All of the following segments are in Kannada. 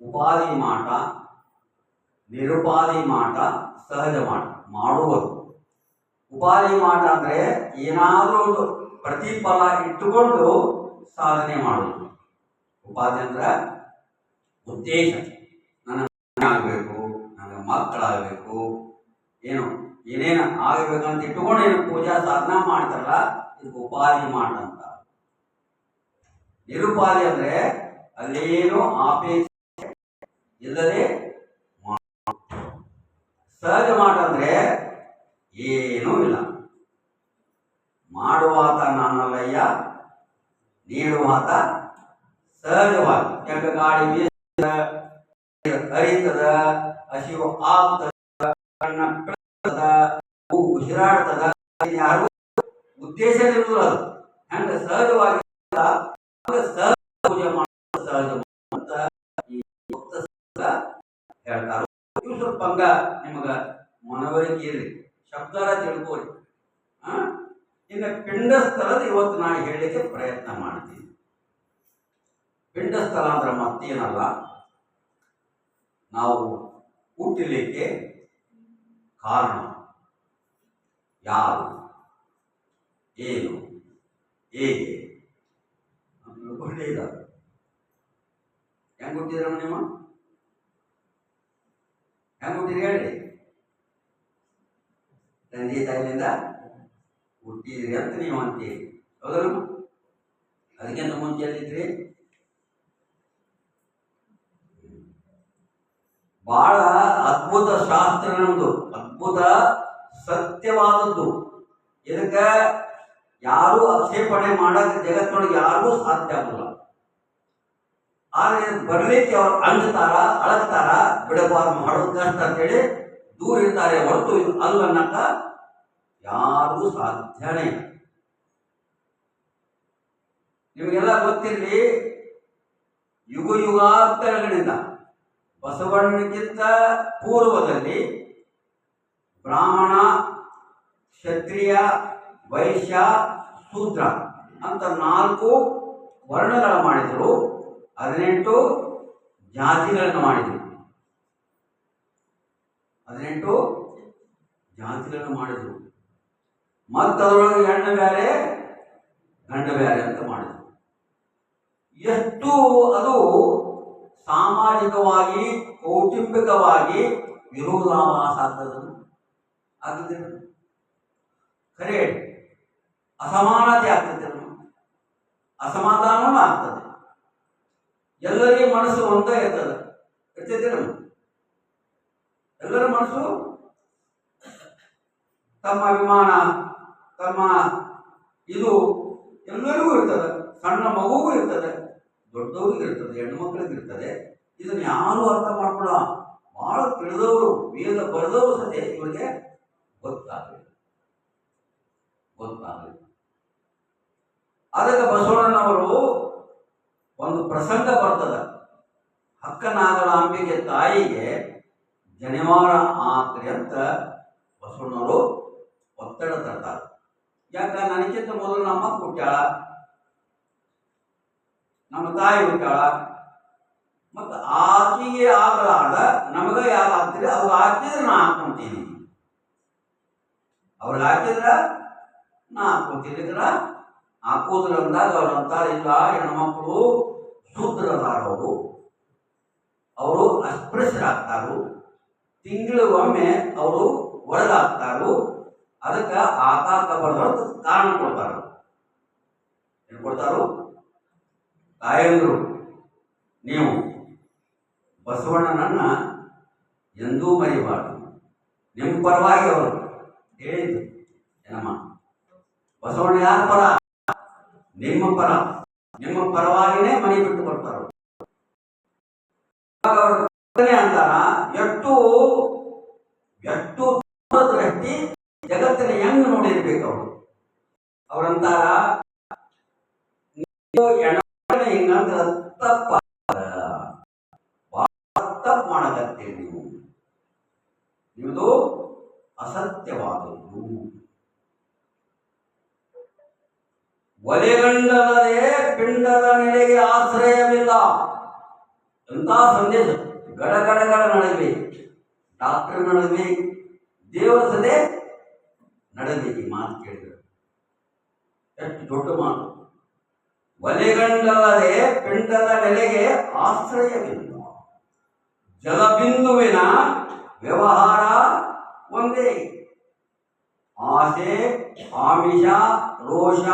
ಉಪಾಧಿ ಮಾಟ, ನಿರುಪಾಧಿ ಮಾಟ, ಸಹಜ ಮಾಟ. ಮಾಡುವುದು ಉಪಾಧಿ ಮಾಟ ಅಂದರೆ ಏನಾದರೂ ಒಂದು ಪ್ರತಿಫಲ ಇಟ್ಟುಕೊಂಡು ಸಾಧನೆ ಮಾಡುವುದು. ಉಪಾಧಿ ಅಂದ್ರೆ ಉದ್ದೇಶ, ನನ್ನ ಆಗಬೇಕು, ನನ್ನ ಮಕ್ಕಳಾಗಬೇಕು, ಏನು ಏನೇನು ಆಗಬೇಕಂತ ಇಟ್ಟುಕೊಂಡು ಏನು ಪೂಜಾ ಸಾಧನ ಮಾಡ್ತಾರಲ್ಲ, ಇದು ಉಪಾಧಿ ಮಾಟ ಅಂತ. ನಿರುಪಾಧಿ ಅಂದ್ರೆ ಅಲ್ಲೇನು ಅಪೇಕ್ಷೆ ಇಲ್ಲದೆ ಸಹಜ ಮಾಟ ಅಂದ್ರೆ ಏನೂ ಇಲ್ಲ, ಮಾಡುವಾತ ನಾನಲ್ಲಯ್ಯ, ನೀಡುವಾತ ಸಹಜವಾಗಿ. ಯಾಕ ಗಾಳಿ ಬೀಸ್ತದ, ಹರಿತದ, ಹಸಿವು ಆಗ್ತದ, ಕಣ್ಣ ಬೆಳತದ, ಉಸಿರಾಡ್ತದ, ಯಾರು ಉದ್ದೇಶ ಇರುವುದಿಲ್ಲ. ಅದು ಹೆಂಗ ಸಹಜವಾಗಿ ಸಹಜ ಪೂಜೆ ಮಾಡೋದು ಸಹಜ ಅಂತ ಈ ಹೇಳ್ತಾರ. ಇವು ಸ್ವಲ್ಪ ಹಂಗ ನಿಮಗ ಮನವರಿಕೆ ಇರಲಿ, ಶಬ್ದರ ತಿಳ್ಕೊಳ್ಳಿ. ಇನ್ನು ಪಿಂಡಸ್ಥಳದ ಇವತ್ತು ನಾನು ಹೇಳಲಿಕ್ಕೆ ಪ್ರಯತ್ನ ಮಾಡ್ತೀನಿ. ಪಿಂಡಸ್ಥಳ ಅಂದ್ರೆ ಮತ್ತೇನಲ್ಲ, ನಾವು ಹುಟ್ಟಲಿಕ್ಕೆ ಕಾರಣ ಯಾರು, ಏನು, ಹೇಗೆ ಒಳ್ಳೆಯದ. ಹೆಂಗ್ ಹುಟ್ಟಿದ್ರಮ್ಮ ನಿಮ್ಮ? ಹೆಂಗ್ ಹುಟ್ಟಿದ್ರಿ ಹೇಳಿ? ತಂದೆ ತಾಯಿಯಿಂದ ಹುಟ್ಟಿದ್ರಿ ಅಂತ ನೀವು ಅಂತೀರಿ, ಹೌದಲ್ಲ? ಅದಕ್ಕಿಂತ ಮುಂಚೆ ಎಲ್ಲಿದ್ರಿ? ಬಹಳ ಅದ್ಭುತ ಶಾಸ್ತ್ರ ನಮ್ದು, ಅದ್ಭುತ ಸತ್ಯವಾದದ್ದು. ಇದಕ್ಕೆ ಯಾರೂ ಆಕ್ಷೇಪಣೆ ಮಾಡಕ್ಕೆ ಜಗತ್ತಿನೊಳಗೆ ಯಾರಿಗೂ ಸಾಧ್ಯ ಆಗಲ್ಲ. ಆದರೆ ಬರ್ಲಿಕ್ಕೆ ಅವ್ರು ಅಂಜ್ತಾರ, ಅಳಗ್ತಾರ, ಬಿಡಬಾರ್ದು, ಮಾಡೋದು ಕಷ್ಟ ಅಂತೇಳಿ ದೂರ ಇರ್ತಾರೆ ಹೊರತು ಇದು ಅಲ್ಲನ್ನಕ್ಕ ಯಾರಿಗೂ ಸಾಧ್ಯನೇ ಇಲ್ಲ. ನಿಮಗೆಲ್ಲ ಗೊತ್ತಿರಲಿ, ಯುಗ ಯುಗಾಂತರಗಳಿಂದ ಬಸವಣ್ಣನಿಗಿಂತ ಪೂರ್ವದಲ್ಲಿ ಬ್ರಾಹ್ಮಣ, ಕ್ಷತ್ರಿಯ, ವೈಶ್ಯ, ಶೂದ್ರ ಅಂತ 4 ವರ್ಣಗಳ ಮಾಡಿದರು, 18 ಜಾತಿಗಳನ್ನು ಮಾಡಿದರು. 18 ಜಾತಿಗಳನ್ನು ಮಾಡಿದರು. ಮತ್ತು ಅದರೊಳಗೆ ಹೆಣ್ಣು ಬೇರೆ ಗಂಡು ಬೇರೆ ಅಂತ ಮಾಡಿದರು. ಎಷ್ಟು ಅದು ಸಾಮಾಜಿಕವಾಗಿ, ಕೌಟುಂಬಿಕವಾಗಿ ವಿರೋಧಾಭಾಸ ಆಗ್ತದೆ. ಖರೆ ಅಸಮಾನತೆ ಆಗ್ತದೆ, ಅಸಮಾಧಾನವೂ ಆಗ್ತದೆ. ಎಲ್ಲರಿಗೂ ಮನಸ್ಸು ಒಂದೇ ಇರ್ತದೆ, ಇರ್ತೈತೆ ನಮ್ಮ ಎಲ್ಲರ ಮನಸ್ಸು ತಮ್ಮ ಅಭಿಮಾನ, ತಮ್ಮ ಇದು ಎಲ್ಲರಿಗೂ ಇರ್ತದೆ. ಸಣ್ಣ ಮಗುಗೂ ಇರ್ತದೆ, ದೊಡ್ಡವ್ರಿಗೆ ಇರ್ತದೆ, ಹೆಣ್ಣು ಮಕ್ಕಳಿಗೆ ಇರ್ತದೆ. ಇದನ್ನು ಯಾರು ಅರ್ಥ ಮಾಡ್ಕೊಳ, ಬಹಳ ತಿಳಿದವರು, ವೇದ ಬರೆದವರು ಸದ್ಯ ಇವರಿಗೆ ಗೊತ್ತಾಗಲಿಲ್ಲ. ಅದಕ್ಕೆ ಬಸವಣ್ಣನವರು ಒಂದು ಪ್ರಸಂಗ ಬರ್ತದೆ, ಅಕ್ಕನಾಗಲಾಂಬಿಕೆ ತಾಯಿಗೆ ಜನಿವಾರ ಆಕ್ರಿ ಅಂತ ಬಸವಣ್ಣವರು ಒತ್ತಡ ತರ್ತಾರೆ. ಯಾಕ? ನನಗಿಂತ ಮೊದಲು ನಮ್ಮ ಹುಟ್ಟಾಳ, ನಮ್ಮ ತಾಯಿ ಹುಟ್ಟಾಳ, ಮತ್ತು ಆಕೆಗೆ ಆಗಲಾರ್ದ ನಮಗ ಯಾರು ಆಗ್ತೀರಿ, ಅವ್ರು ಹಾಕಿದ್ರೆ ನಾ ಹಾಕೊಂತೀನಿ, ಅವ್ರಿಗೆ ಹಾಕಿದ್ರ ನಾ ಹಾಕೊಂತೀನಿ. ಹಾಕೋದ್ರ ಅಂದಾಗ ಅವ್ರು ಅಂತಾರೆ, ಇಲ್ಲ ಹೆಣ್ಮಕ್ಳು ಶೂದ್ರದಾರವರು, ಅವರು ಅಸ್ಪೃಶ್ಯರಾಗ್ತಾರು, ತಿಂಗಳಿಗೊಮ್ಮೆ ಅವರು ಒಳಗಾಗ್ತಾರು, ಅದಕ್ಕೆ ಆಕಾಕ ಬರೋದು ಕಾರಣ ಕೊಡ್ತಾರ. ಏನು ಕೊಡ್ತಾರು? ತಾಯಂದ್ರು, ನೀವು ಬಸವಣ್ಣನನ್ನ ಎಂದೂ ಮರಿಬಾರ್ದು. ನಿಮ್ಮ ಪರವಾಗಿ ಅವರು ಹೇಳಿದ್ರು. ಏನಮ್ಮ? ಬಸವಣ್ಣ ಯಾರ ಪರ? ನಿಮ್ಮ ಪರ. ನಿಮ್ಮ ಪರವಾಗಿನೇ ಮನೆ ಬಿಟ್ಟು ಕೊಡ್ತಾರ. ಅಂತಾರ, ಎಷ್ಟು ಎಷ್ಟು ದೃಷ್ಟಿ ಜಗತ್ತಿನ ಹೆಂಗ್ ನೋಡಿರ್ಬೇಕು ಅವರು. ಅವ್ರಂತಾರ, ಹಿಂಗಂದ್ರ ತಪ್ಪ, ತಪ್ಪು ಮಾಡಕತ್ತೀರಿ ನೀವು, ನಿಮ್ಮದು ಅಸತ್ಯವಾದದ್ದು. ಒಲೆಗಂಡಲದೆ ಪಿಂಡದ ನೆಲೆಗೆ ಆಶ್ರಯವಿಲ್ಲ. ಎಂಥ ಸಂದೇಶ. ಗಡಗಡಗಳ ನಡುವೆ ಡಾಕ್ಟರ್ ನಡುವೆ ದೇವರ ಸದೆ ನಡೆದಿದೆ. ಮಾತು ಕೇಳಿದ್ರು ಎಷ್ಟು ದೊಡ್ಡ ಮಾತು. ಒಲೆಗಂಡಲ್ಲದೆ ಪಿಂಡದ ನೆಲೆಗೆ ಆಶ್ರಯವಿಲ್ಲ. ಜಲಬಿಂದುವಿನ ವ್ಯವಹಾರ ಒಂದೇ. ಆಸೆ, ಆಮಿಷ, ರೋಷ,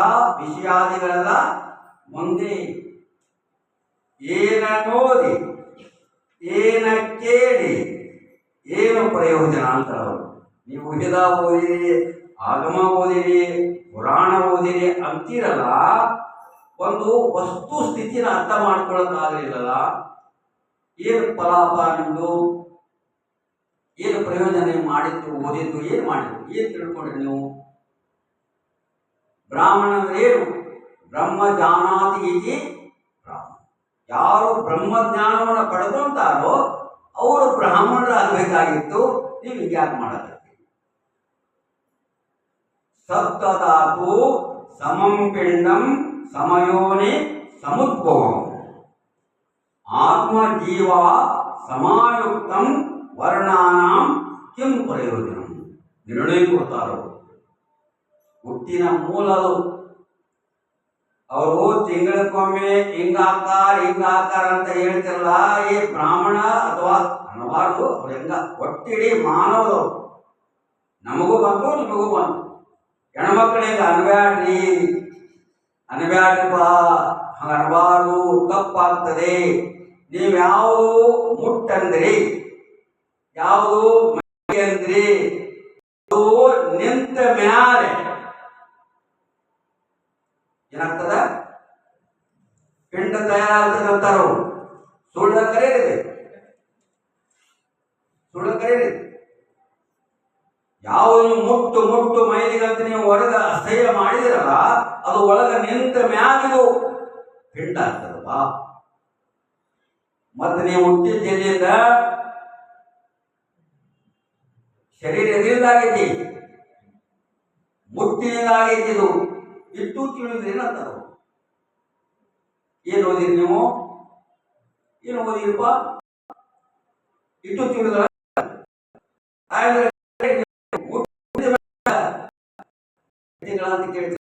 ವಿಷಯಾದಿಗಳೆಲ್ಲ ಒಂದೇ. ಏನ ನೋಡಿ, ಏನ ಕೇಳಿ, ಏನು ಪ್ರಯೋಜನ ಅಂತ ಅವರು. ನೀವು ವೇದ ಓದಿರಿ, ಆಗಮ ಓದಿರಿ, ಪುರಾಣ ಓದಿರಿ ಅಂತೀರಲ್ಲ, ಒಂದು ವಸ್ತು ಸ್ಥಿತಿನ ಅರ್ಥ ಮಾಡ್ಕೊಳ್ಳೋಕ್ಕಾಗಲಿಲ್ಲಲ್ಲ. ಏನು ಫಲಾಪ ನಿಮ್ಮದು? ಏನು ಪ್ರಯೋಜನ? ನೀವು ಮಾಡಿದ್ದು, ಓದಿದ್ದು ಏನು ಮಾಡಿದ್ದು? ಏನು ತಿಳ್ಕೊಂಡ್ರಿ ನೀವು? ಬ್ರಾಹ್ಮಣ ಅಂದ್ರೆ ಏನು? ಬ್ರಹ್ಮ ಜಾನಾತಿ ಇತಿ ಬ್ರಾಹ್ಮಣ. ಯಾರು ಬ್ರಹ್ಮಜ್ಞಾನವನ್ನು ಪಡೆದಂತಾರೋ ಅವರು ಬ್ರಾಹ್ಮಣರಾಗಬೇಕಾಗಿತ್ತು. ನೀವು ಯಾಕೆ ಮಾಡಬೇಕು? ಸಪ್ತಧಾತು ಸಮಂ ಪಿಂಡಂ ಸಮಯೋನಿ ಸಮುದ್ಭವಂ ಆತ್ಮ ಜೀವ ಸಮಾಯುಕ್ತಂ ವರ್ಣಾನಾಂ ಕಿಂ ಪ್ರಯೋಜನ. ನಿರ್ಣಯ ಕೊಡ್ತಾರೋ ಹುಟ್ಟಿನ ಮೂಲದು. ಅವರು ತಿಂಗಳಕ್ಕೊಮ್ಮೆ ಹಿಂಗಾಕಾರ ಅಂತ ಹೇಳ್ತಿರಲ್ಲ, ಈ ಬ್ರಾಹ್ಮಣ ಅಥವಾ ಅನ್ನಬಾರ್ದು. ಅವ್ರು ಹೆಂಗ ಒಟ್ಟಿಡೀ ಮಾನವದವರು. ನಮಗೂ ಬಂತು, ನಿಮಗೂ ಬಂತು. ಹೆಣ್ಮಕ್ಳಿಂದ ಅನ್ಬ್ಯಾಡ್ರಿಪ್ಪ, ಹಂಗ ಅನ್ಬಾರ್ದು, ತಪ್ಪಾಗ್ತದೆ. ನೀವು ಯಾವುದು ಮುಟ್ಟಂದ್ರಿ, ಯಾವುದು ಮೈ ಅಂದ್ರಿ, ನಿಂತ ಮ್ಯಾಲೆ ಏನಾಗ್ತದ? ಪಿಂಡ ತಯಾರಾಗ್ತದೆ ಅಂತಾರು. ಸುಳ್ಳ ಕರೆಯಿದೆ, ಸುಳ್ಳ ಕರೆಯಿದೆ. ಯಾವುದು ಮುಟ್ಟು ಮುಟ್ಟು ಮೈಲಿಗಂತ ನೀವು ಹೊರಗ ಅಸಹ್ಯ ಮಾಡಿದಿರಲ್ಲ, ಅದು ಒಳಗ ನಿಂತ ಮ್ಯಾಗಿದು ಪಿಂಡ ಆಗ್ತದಪ್ಪ. ಮತ್ತೆ ನೀವು ಹುಟ್ಟಿದ್ದ ಶರೀರ ಎದುರಿಂದಾಗೈತಿ, ಮುಟ್ಟಿನಿಂದಾಗೈತಿ. ಇದು ಇಟ್ಟು ತಿಳಿದ್ರಿ ಏನಂತಾರ? ಏನು ಓದಿರಿ ನೀವು? ಏನು ಓದಿರಪ್ಪ? ಇಟ್ಟು ತಿಳಿದ್ರ ಅಂತ ಕೇಳ್ತೀವಿ.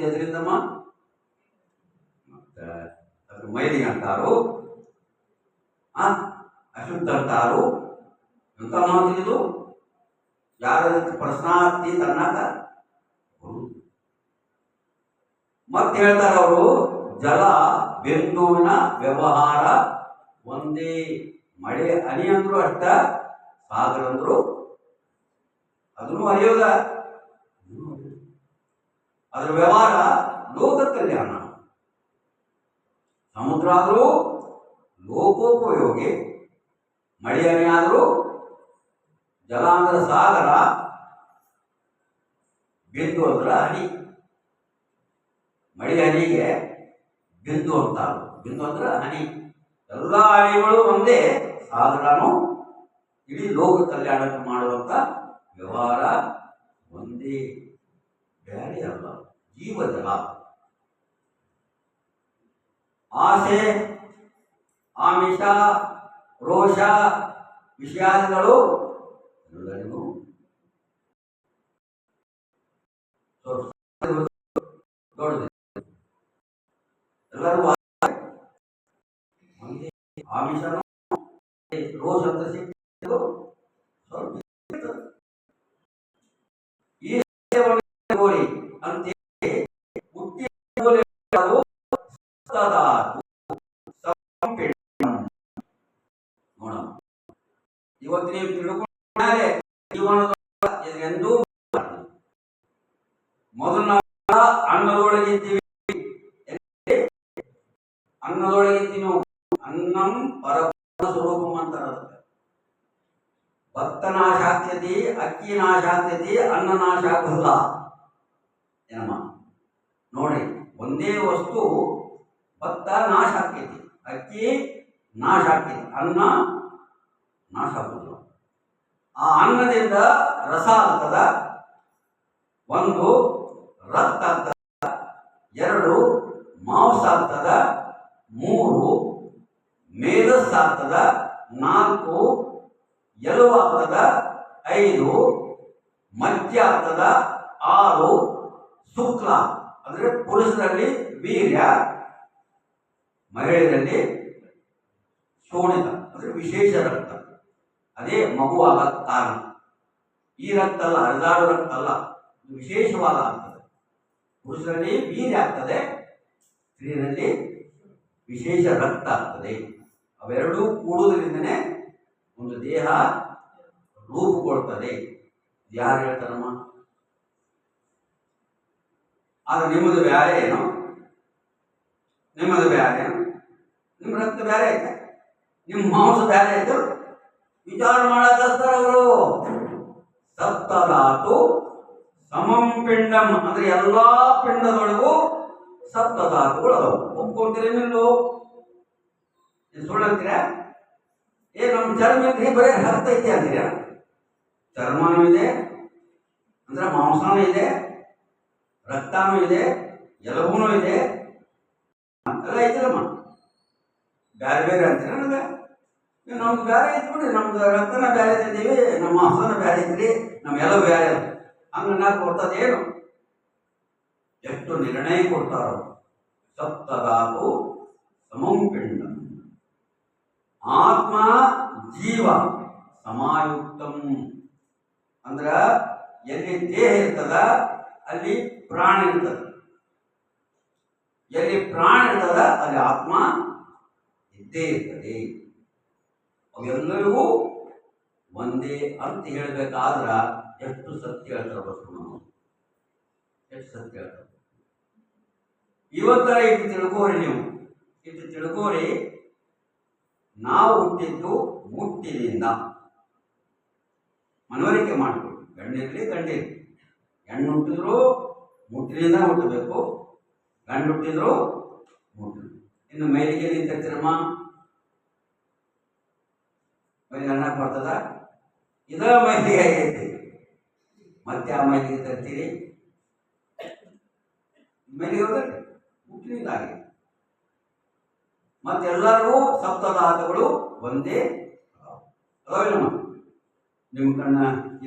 ಎದರಿಂದಮ್ಮ ಮತ್ತೆ ಅದ್ರ ಮೈಲಿಗೆ ಅಂತಾರು, ಅಶುದ್ಧ ಅಂತಾರು. ಎಂತ ಮಾತಿದು? ಯಾರ ಪ್ರಶ್ನಾರ್ಥಿ ತನ್ನಕ ಮತ್ತೆ ಹೇಳ್ತಾರೆ ಅವರು. ಜಲ ಬಿಂದುವಿನ ವ್ಯವಹಾರ ಒಂದೇ. ಮಳೆ ಹನಿ ಅಂದ್ರು ಅಷ್ಟ, ಸಾಗರ ಅಂದ್ರು ಅದನ್ನು ಹರಿಯೋದ. ಅದ್ರ ವ್ಯವಹಾರ ಲೋಕ ಕಲ್ಯಾಣ. ಸಮುದ್ರ ಆದರೂ ಲೋಕೋಪಯೋಗಿ, ಮಳೆ ಹನಿ ಆದರೂ ಜಲ ಅಂದ್ರೆ ಸಾಗರ, ಬಿಂದು ಅಂದ್ರೆ ಹನಿ. ಮಳೆ ಹನಿಗೆ ಬಿಂದು ಅಂತಾರೆ. ಬಿಂದು ಅಂದ್ರೆ ಹನಿ. ಎಲ್ಲ ಹನಿಗಳು ಒಂದೇ. ಸಾಗರನು ಇಡೀ ಲೋಕ ಕಲ್ಯಾಣಕ್ಕೆ ಮಾಡುವಂತ ವ್ಯವಹಾರ ಒಂದೇ, ಬೇರೆ ಅಲ್ಲ. ಜೀವಜಲ. ಆಸೆ, ಆಮಿಷ, ರೋಷ, ವಿಷಯಾದಿಗಳು ಎಲ್ಲರಿಗೂ ದೊಡ್ಡದು. ಎಲ್ಲರೂ ಒಂದೇ. ಆಮಿಷನು ರೋಷ ಅಂತ ಸಿಕ್ಕಿದ್ದು ಸ್ವಲ್ಪ ಈ ಗೋರಿ ಅಂತ ಹುಟ್ಟಿ ನೋಡ. ಇವತ್ತು ನೀವು ತಿಳ್ಕೊಂಡ್ರೆ ಜೀವನದ ಎಂದೂ ಮೊದಲು ನಾವು ಅನ್ನದೊಳಗಿದ್ದೀವಿ. ಅನ್ನದೊಳಗಿದ್ದೀವಿ ನಾವು. ಅನ್ನಂ ಪರಬ್ರಹ್ಮ ಸ್ವರೂಪಂ ಅಂತಾರ. ಭತ್ತ ನಾಶ ಆಗ್ತೈತಿ, ಅಕ್ಕಿ ನಾಶ ಆಗ್ತೈತಿ, ಅನ್ನ ನಾಶ ಆಗೋಲ್ಲ. ಏನಮ್ಮ ನೋಡಿ, ಒಂದೇ ವಸ್ತು ಭತ್ತ ನಾಶ ಆಗ್ತೈತಿ, ಅಕ್ಕಿ ನಾಶ ಆಗ್ತೈತಿ, ಅನ್ನ ನಾಶ ಆಗುದಿಲ್ಲ. ಆ ಅನ್ನದಿಂದ ರಸ ಆಗ್ತದ, ಒಂದು ರಕ್ತ ಆಗ್ತದ, ಎರಡು ಮಾಂಸಾಗ್ತದ 3, ಮೇಧಸ್ಸಾಗ್ತದ 4, ಎಲುವಾಗ್ತದ 5, ಮಜ್ಜೆ ಆಗ್ತದ 6, ಶುಕ್ಲ ಅಂದ್ರೆ ಪುರುಷರಲ್ಲಿ ವೀರ್ಯ, ಮಹಿಳೆಯರಲ್ಲಿ ಶೋಣಿತ ಅಂದ್ರೆ ವಿಶೇಷ ರಕ್ತ, ಅದೇ ಮಗುವಾದ ಕಾರಣ. ಈ ರಕ್ತ ಅಲ್ಲ, ಹರಿದಾಡು ರಕ್ತ ಅಲ್ಲ, ವಿಶೇಷವಾದ ಆಗ್ತದೆ. ಪುರುಷರಲ್ಲಿ ವೀರ್ಯ ಆಗ್ತದೆ, ಸ್ತ್ರೀಯರಲ್ಲಿ ವಿಶೇಷ ರಕ್ತ ಆಗ್ತದೆ. ಅವೆರಡೂ ಕೂಡುವುದರಿಂದನೇ ಒಂದು ದೇಹ ರೂಪುಗೊಳ್ತದೆ. ಯಾರು ಹೇಳ್ತಾರಮ್ಮ? ಆದ್ರೆ ನಿಮ್ಮದು ಬ್ಯಾರೆ ಏನು? ನಿಮ್ಮದು ಬ್ಯಾರೆ ಏನು? ನಿಮ್ಮ ರಕ್ತ ಬ್ಯಾರೆ ಐತೆ, ನಿಮ್ಮ ಮಾಂಸ ಬ್ಯಾರೆ ಆಯ್ತು. ವಿಚಾರ ಮಾಡಕಸ್ತಾರ ಅವರು. ಸಪ್ತಧಾತು ಸಮಂ ಪಿಂಡಂ ಅಂದ್ರೆ ಎಲ್ಲಾ ಪಿಂಡದೊಳಗೂ ಸಪ್ತಧಾತುಗಳು ಅದಾವು. ಒಪ್ಕೊಂತೀರಿ ನಿಲ್ಲು? ಸುಳ್ಳು ಅಂತೀರ? ನಮ್ಮ ಚರ್ಮ ಇದ್ರೆ ಬರೀ ರಕ್ತ ಐತೆ ಅಂತೀರ? ಚರ್ಮನೂ ಇದೆ ಅಂದ್ರೆ ಮಾಂಸನೂ ಇದೆ, ರಕ್ತನೂ ಇದೆ, ಎಲುಬೂ ಇದೆ, ಎಲ್ಲ ಐತಿರಮ್ಮ. ಬ್ಯಾರೆ ಬೇರೆ ಅಂತೀರ ನನಗೆ? ನಮ್ದು ಬೇರೆ ಐತಿ ಬಿಡ್ರಿ, ನಮ್ದು ರಕ್ತನ ಬೇರೆ ಇದ್ದೀವಿ, ನಮ್ಮ ಮಾಂಸನ ಬೇರೆ ಐತ್ರಿ, ನಮ್ಮೆಲ್ಲ ಬೇರೆ ಹಂಗ ಕೊಡ್ತದೇನು? ಎಷ್ಟು ನಿರ್ಣಯ ಕೊಡ್ತಾರೋ. ಸಪ್ತಧಾತು ಸಮಂ ಪಿಂಡ ಆತ್ಮ ಜೀವ ಸಮಾಯುಕ್ತಂ ಅಂದ್ರ ಎಲ್ಲಿ ದೇಹ ಇರ್ತದ ಅಲ್ಲಿ ಪ್ರಾಣ ಇರ್ತದ, ಎಲ್ಲಿ ಪ್ರಾಣ ಇರ್ತದ ಅಲ್ಲಿ ಆತ್ಮ ಇದ್ದೇ ಇರ್ತದೆ. ಅವೆಲ್ಲರಿಗೂ ಒಂದೇ ಅಂತ ಹೇಳ್ಬೇಕಾದ್ರ ಎಷ್ಟು ಸತ್ಯ ಹೇಳ್ತಾರೆ ಬಸವಣ್ಣ, ಎಷ್ಟು ಸತ್ಯ ಹೇಳ್ತಾರೆ. ಇವತ್ತರ ಇಟ್ಟು ತಿಳ್ಕೋರಿ, ನೀವು ಇಟ್ಟು ತಿಳ್ಕೋರಿ. ನಾವು ಹುಟ್ಟಿದ್ದು ಮುಟ್ಟಿನಿಂದ. ಮನವರಿಕೆ ಮಾಡಿಕೊಡಿ. ಗಂಡಿರ್ಲಿ ಗಂಡಿರ್ಲಿ, ಹೆಣ್ಣು ಹುಟ್ಟಿದ್ರು ಮುಟ್ಟಿನಿಂದ ಹುಟ್ಟಬೇಕು, ಗಂಡು ಹುಟ್ಟಿದ್ರು ಮುಟ್ಟಿ. ಇನ್ನು ಮೈಲಿಗೆ ನಿಂತಿರ್ತೀರಮ್ಮ, ಮೈಲಿಗೆ ಅನ್ನಕ್ಕೆ ಬರ್ತದ? ಇದ ಮೈಲಿಗೆ ಆಗೈತಿ, ಮತ್ತೆ ಆ ಮೈಲಿಗೆ ತರ್ತೀರಿ? ಮೈಲಿಗೆ ಹೋಗಲಿ, ಮುಟ್ಟಿನಿಂದ ಆಗಿ. ಮತ್ತೆಲ್ಲರಿಗೂ ಸಪ್ತಧಾತುಗಳು ಒಂದೇ ಅದಾವಿಲ್ಲಮ್ಮ. ನಿಮ್ಮ ಕಣ್ಣ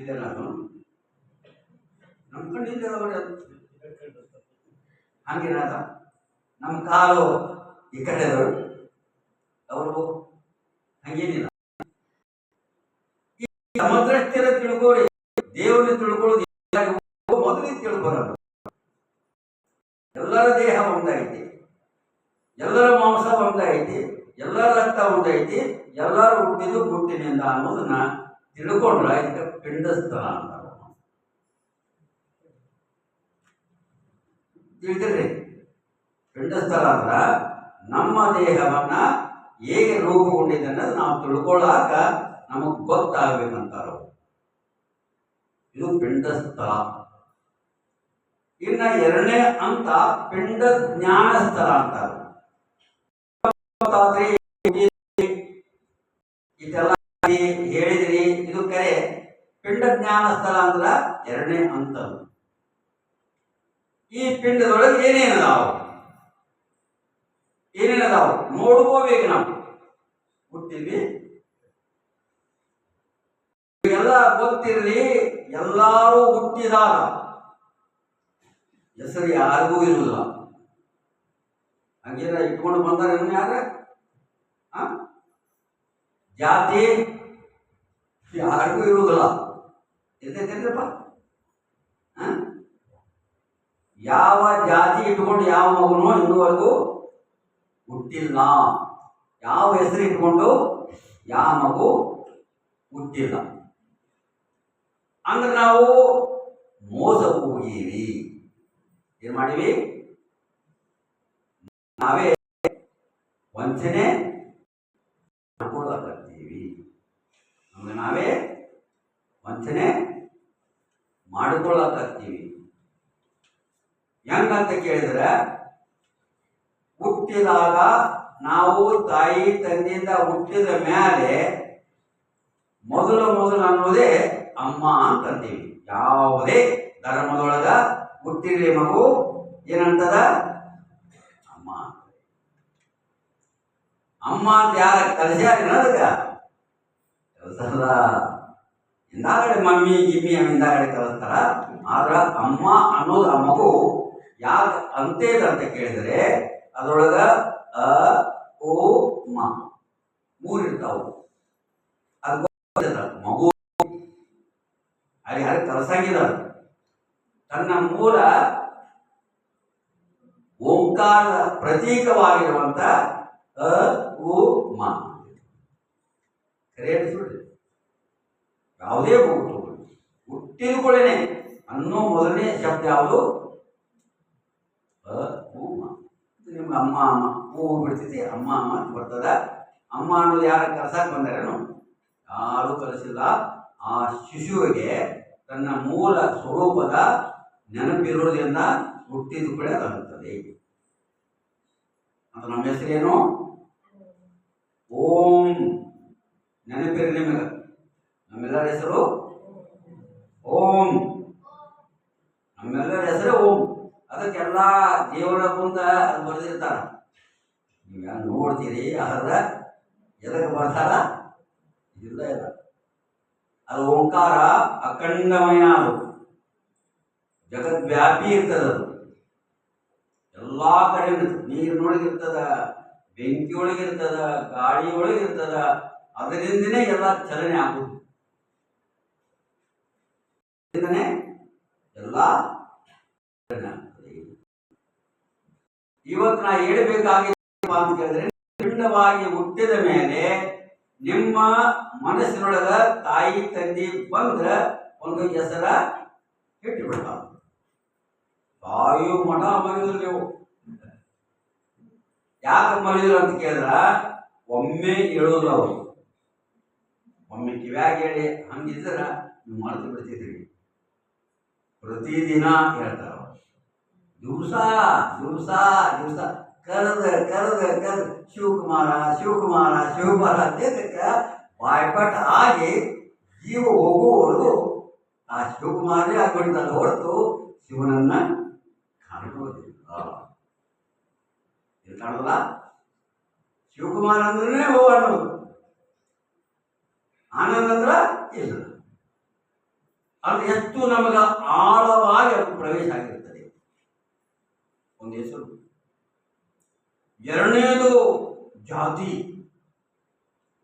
ಇದೆ, ನಾನು ನಮ್ಮ ಕಣ್ಣಿದೆ ಹಂಗೇನಾದ. ನಮ್ಮ ಕಾಲು ಈ ಕಡೆ ಅವರು ಹಂಗೇನಿಲ್ಲ. ಸಮದೃಷ್ಟಿಯ ತಿಳ್ಕೋರಿ, ದೇವರನ್ನ ತಿಳ್ಕೊಳ್ಳೋದು ಮೊದಲೇ ತಿಳ್ಕೊಳ್ಳೋದು. ಎಲ್ಲರ ದೇಹ ಒಂದೈತಿ, ಎಲ್ಲರ ಮಾಂಸ ಒಂದೈತಿ, ಎಲ್ಲರ ರಕ್ತ ಒಂದೈತಿ, ಎಲ್ಲರೂ ಹುಟ್ಟಿದ್ದು ಹುಟ್ಟಿನಿಂದ ಅನ್ನೋದನ್ನ ತಿಳ್ಕೊಂಡ್ರ ಇದಕ್ಕೆ ಪಿಂಡಸ್ಥಳ ಅಂತಾರ. ತಿಳಿದ್ರಿ? ಪಿಂಡಸ್ಥಳ ಅಂದ್ರ ನಮ್ಮ ದೇಹವನ್ನ ಹೇಗೆ ರೂಪುಗೊಂಡಿದೆ ಅನ್ನೋದು ನಾವು ತಿಳ್ಕೊಳ್ಳಾಕ ನಮಗ್ ಗೊತ್ತಾಗ್ಬೇಕಂತಾರ. ಇದು ಪಿಂಡಸ್ಥಳ. ಇನ್ನ ಎರಡನೇ ಅಂತ ಪಿಂಡ ಜ್ಞಾನ ಸ್ಥಳ ಅಂತಾರ. ಇದೆಲ್ಲ ಹೇಳಿದ್ರಿ, ಇದು ಕರೆ. ಪಿಂಡ ಜ್ಞಾನ ಸ್ಥಳ ಅಂದ್ರ ಎರಡನೇ ಹಂತ. ಈ ಪಿಂಡದೊಳಗೆ ಏನೇನದಾವು ನೋಡ್ಕೋಬೇಕು ನಾವು. ಹುಟ್ಟಿದ್ವಿ, ಎಲ್ಲ ಗೊತ್ತಿರ್ಲಿ. ಎಲ್ಲಾರು ಹುಟ್ಟಿದಾಗ ಹೆಸರು ಯಾರಿಗೂ ಇರುವುದಿಲ್ಲ. ಹಂಗೇನ ಇಟ್ಕೊಂಡು ಬಂದಾರ ಯಾರ? ಜಾತಿ ಯಾರಿಗೂ ಇರುವುದಿಲ್ಲ. ಇರ್ತೈತೇನ್ರಪ್ಪ? ಯಾವ ಜಾತಿ ಇಟ್ಕೊಂಡು ಯಾವ ಮಗುನೂ ಇನ್ನುವರೆಗೂ ಹುಟ್ಟಿಲ್ಲ. ಯಾವ ಹೆಸರು ಇಟ್ಕೊಂಡು ಯಾವ ಮಗು ಹುಟ್ಟಿಲ್ಲ. ಅಂದ್ರೆ ನಾವು ಮೋಸ ಹೋಗೀವಿ. ಏನ್ ಮಾಡಿವಿ? ನಾವೇ ವಂಚನೆ ಮಾಡ್ಕೊಳ್ಳಕತ್ತೀವಿ. ಅಂದ್ರೆ ನಾವೇ ವಂಚನೆ ಮಾಡಿಕೊಳ್ಳಕತ್ತೀವಿ. ಹೆಂಗಂತ ಕೇಳಿದ್ರೆ, ಹುಟ್ಟಿದಾಗ ನಾವು ತಾಯಿ ತಂದೆಯಿಂದ ಹುಟ್ಟಿದ ಮೇಲೆ ಮೊದಲು ಅನ್ನೋದೇ ಅಮ್ಮ ಅಂತಂತೀವಿ. ಯಾವುದೇ ಧರ್ಮದೊಳಗ ಹುಟ್ಟಿರ್ಲಿ ಮಗು ಏನಂತದ? ಅಮ್ಮ ಅಮ್ಮ ಅಂತ ಯಾರ ಕಲಿಸ್ಯಾರ ಅದಕ್ಕ ಕಲಿಸಲ್ಲ. ಹಿಂದಾಗಡೆ ಮಮ್ಮಿ ಗಿಮ್ಮಿ ಹಿಂದಾಗಡೆ ಕಲಿಸ್ತಾರ. ಆದ್ರ ಅಮ್ಮ ಅನ್ನೋದು ಆ ಮಗು ಯಾಕೆ ಅಂತೇದ ಅಂತ ಕೇಳಿದರೆ ಅದ್ರೊಳಗ ಅ ಓ ಮ ಮೂರಿರ್ತಾವು. ಅದು ಮಗು ಅಲ್ಲಿ ಯಾರು ಕಲಸಂಗಿಲ್ಲ. ತನ್ನ ಮೂಲ ಓಂಕಾರದ ಪ್ರತೀಕವಾಗಿರುವಂತ ಅ ಉ ಮ ಕರೆ ಸುಳ್ಳು. ಯಾವುದೇ ಮಗು ಹುಟ್ಟಿದ ಕೂಡಲೇ ಅನ್ನೋ ಮೊದಲನೇ ಶಬ್ದ ಯಾವುದು? ಅ ಉ ಮ. ನಿಮ್ಗೆ ಅಮ್ಮ ಅಮ್ಮ ಹೂ ಬಿಡ್ತೈತಿ, ಅಮ್ಮ ಅಮ್ಮ ಅಂತ ಬರ್ತದ. ಅಮ್ಮ ಅನ್ನೋದು ಯಾರು ಕಲ್ಸಕ್ಕೆ ಬಂದಾರೇನು? ಯಾರು ಕಲಿಸಿಲ್ಲ. ಆ ಶಿಶುವಿಗೆ ತನ್ನ ಮೂಲ ಸ್ವರೂಪದ ನೆನಪಿರುವುದರಿಂದ ಹುಟ್ಟಿದ ಕೂಡ ಅದಾಗುತ್ತದೆ. ಅದು ನಮ್ಮ ಹೆಸರೇನು? ಓಂ. ನೆನಪಿರಿ ನಿಮಗೆ, ನಮ್ಮೆಲ್ಲರ ಹೆಸರು ಓಂ. ನಮ್ಮೆಲ್ಲರ ಹೆಸರು ಓಂ. ಅದಕ್ಕೆಲ್ಲ ದೇವರ ಮುಂದ ಅದು ಬರೆದಿರ್ತಾರ. ನೀವು ನೋಡ್ತೀರಿ ಅದರ ಎದಕ್ಕೆ ಬರ್ತಾರ? ಇಲ್ಲ ಇಲ್ಲ, ಅದು ಓಂಕಾರ ಅಖಂಡಮಯ, ಅದು ಜಗದ್ವ್ಯಾಪಿ ಇರ್ತದ. ಅದು ಎಲ್ಲಾ ಕಡೆ ನೀರಿನೊಳಗಿರ್ತದ, ಬೆಂಕಿಯೊಳಗಿರ್ತದ, ಗಾಳಿಯೊಳಗಿರ್ತದ. ಅದರಿಂದನೇ ಎಲ್ಲ ಚಲನೆ ಆಗುದು. ಎಲ್ಲ ಇವತ್ತು ನಾ ಹೇಳಬೇಕಾಗಿಲ್ಲ ಅಂತ ಕೇಳಿದ್ರೆ, ಪಿಂಡವಾಗಿ ಹುಟ್ಟಿದ ಮೇಲೆ ನಿಮ್ಮ ಮನಸ್ಸಿನೊಳಗ ತಾಯಿ ತಂದೆ ಬಂದ್ರ ಒಂದು ಹೆಸರ ಇಟ್ಟು ಬಿಡ್ತಾವ. ತಾಯಿಯು ಮಠ ಮರಿದ್ರು ನೀವು. ಯಾಕೆ ಮರಿದ್ರು ಅಂತ ಕೇಳಿದ್ರ, ಒಮ್ಮೆ ಹೇಳೋದು ಅವರು. ಒಮ್ಮೆ ಕಿವ್ಯಾಗ ಹೇಳಿ ಹಂಗಿದ್ರ ನೀವು ಮರೆತು ಬಿಡ್ತಿದ್ರಿ. ಪ್ರತಿದಿನ ಹೇಳ್ತಾರ. ದಿವಸ ದಿವಸ ದಿವಸ ಕರೆದ ಕರೆದ ಕರೆದ ಶಿವಕುಮಾರ ಶಿವಕುಮಾರ ಶಿವಕುಮಾರ ಅಂತೇದಕ್ಕೆ ಬಾಯ್ಪಾಠ ಆಗಿ ಜೀವ ಹೋಗುವವರು ಆ ಶಿವಕುಮಾರೇ ಆಗ್ಬಿಡ್ತಾರೆ ಹೊರತು ಶಿವನನ್ನ ಕಾಣುವುದಿಲ್ಲ. ಇದು ಕಾಣಲ್ಲ. ಶಿವಕುಮಾರ ಅಂದ್ರೆ ಹೋ ಅನ್ನೋದು, ಆನಂದ ಅಂದ್ರ ಇಲ್ಲ. ಅದು ಎಷ್ಟು ನಮಗ ಆಳವಾಗಿ ಅದು ಪ್ರವೇಶ ಆಗಿರ್ತದೆ. ಒಂದು ಹೆಸರು. ಎರಡನೇದು ಜಾತಿ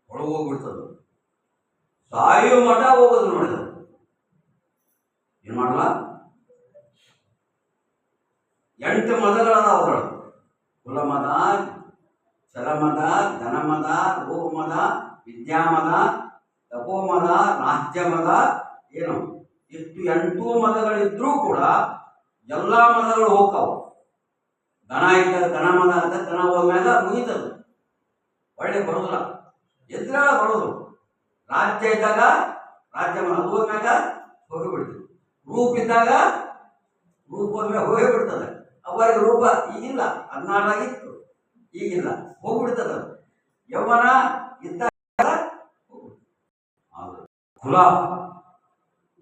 ಒಳಗೆ ಹೋಗ್ಬಿಡ್ತದ. ಸಾಯೋ ಮಠ ಹೋಗೋದು ನೋಡಿದ ಏನ್ ಮಾಡಲ್ಲ. 8 ಮದಗಳದಾವ ಅದ್ರೊಳಗೆ. ಕುಲಮದ, ಚಲಮದ, ಧನಮದ, ರೂಪಮದ, ವಿದ್ಯಾಮದ, ತಪೋಮದ, ರಾಜ್ಯಮದ, ಏನು ಇಷ್ಟು 8 ಮದಗಳಿದ್ರೂ ಕೂಡ ಎಲ್ಲ ಮದಗಳು ಹೋಗ್ತಾವ. ದನ ಇದ್ದಾಗ ದನ ಮದ ಅಂತ ದನ ಹೋದ್ಮ್ಯಾಗ ಮುಗಿತದು, ಒಳ್ಳೆ ಬರೋದಿಲ್ಲ. ಎದ್ರ ಬರೋದು. ರಾಜ್ಯ ಇದ್ದಾಗ ರಾಜ್ಯ ಮದ ಹೋದ್ಮ್ಯಾಗ ಹೋಗಿಬಿಡ್ತದೆ. ರೂಪ ಇದ್ದಾಗ ರೂಪ ಹೋದ್ಮ್ಯಾಗ ಹೋಗೇ ಬಿಡ್ತದೆ. ಅವಾಗ ರೂಪ ಈಗಿಲ್ಲ, 16 ಆಗಿತ್ತು, ಈಗಿಲ್ಲ, ಹೋಗ್ಬಿಡ್ತದ. ಯೌವನ ಇದ್ದಾಗ ಕುಲ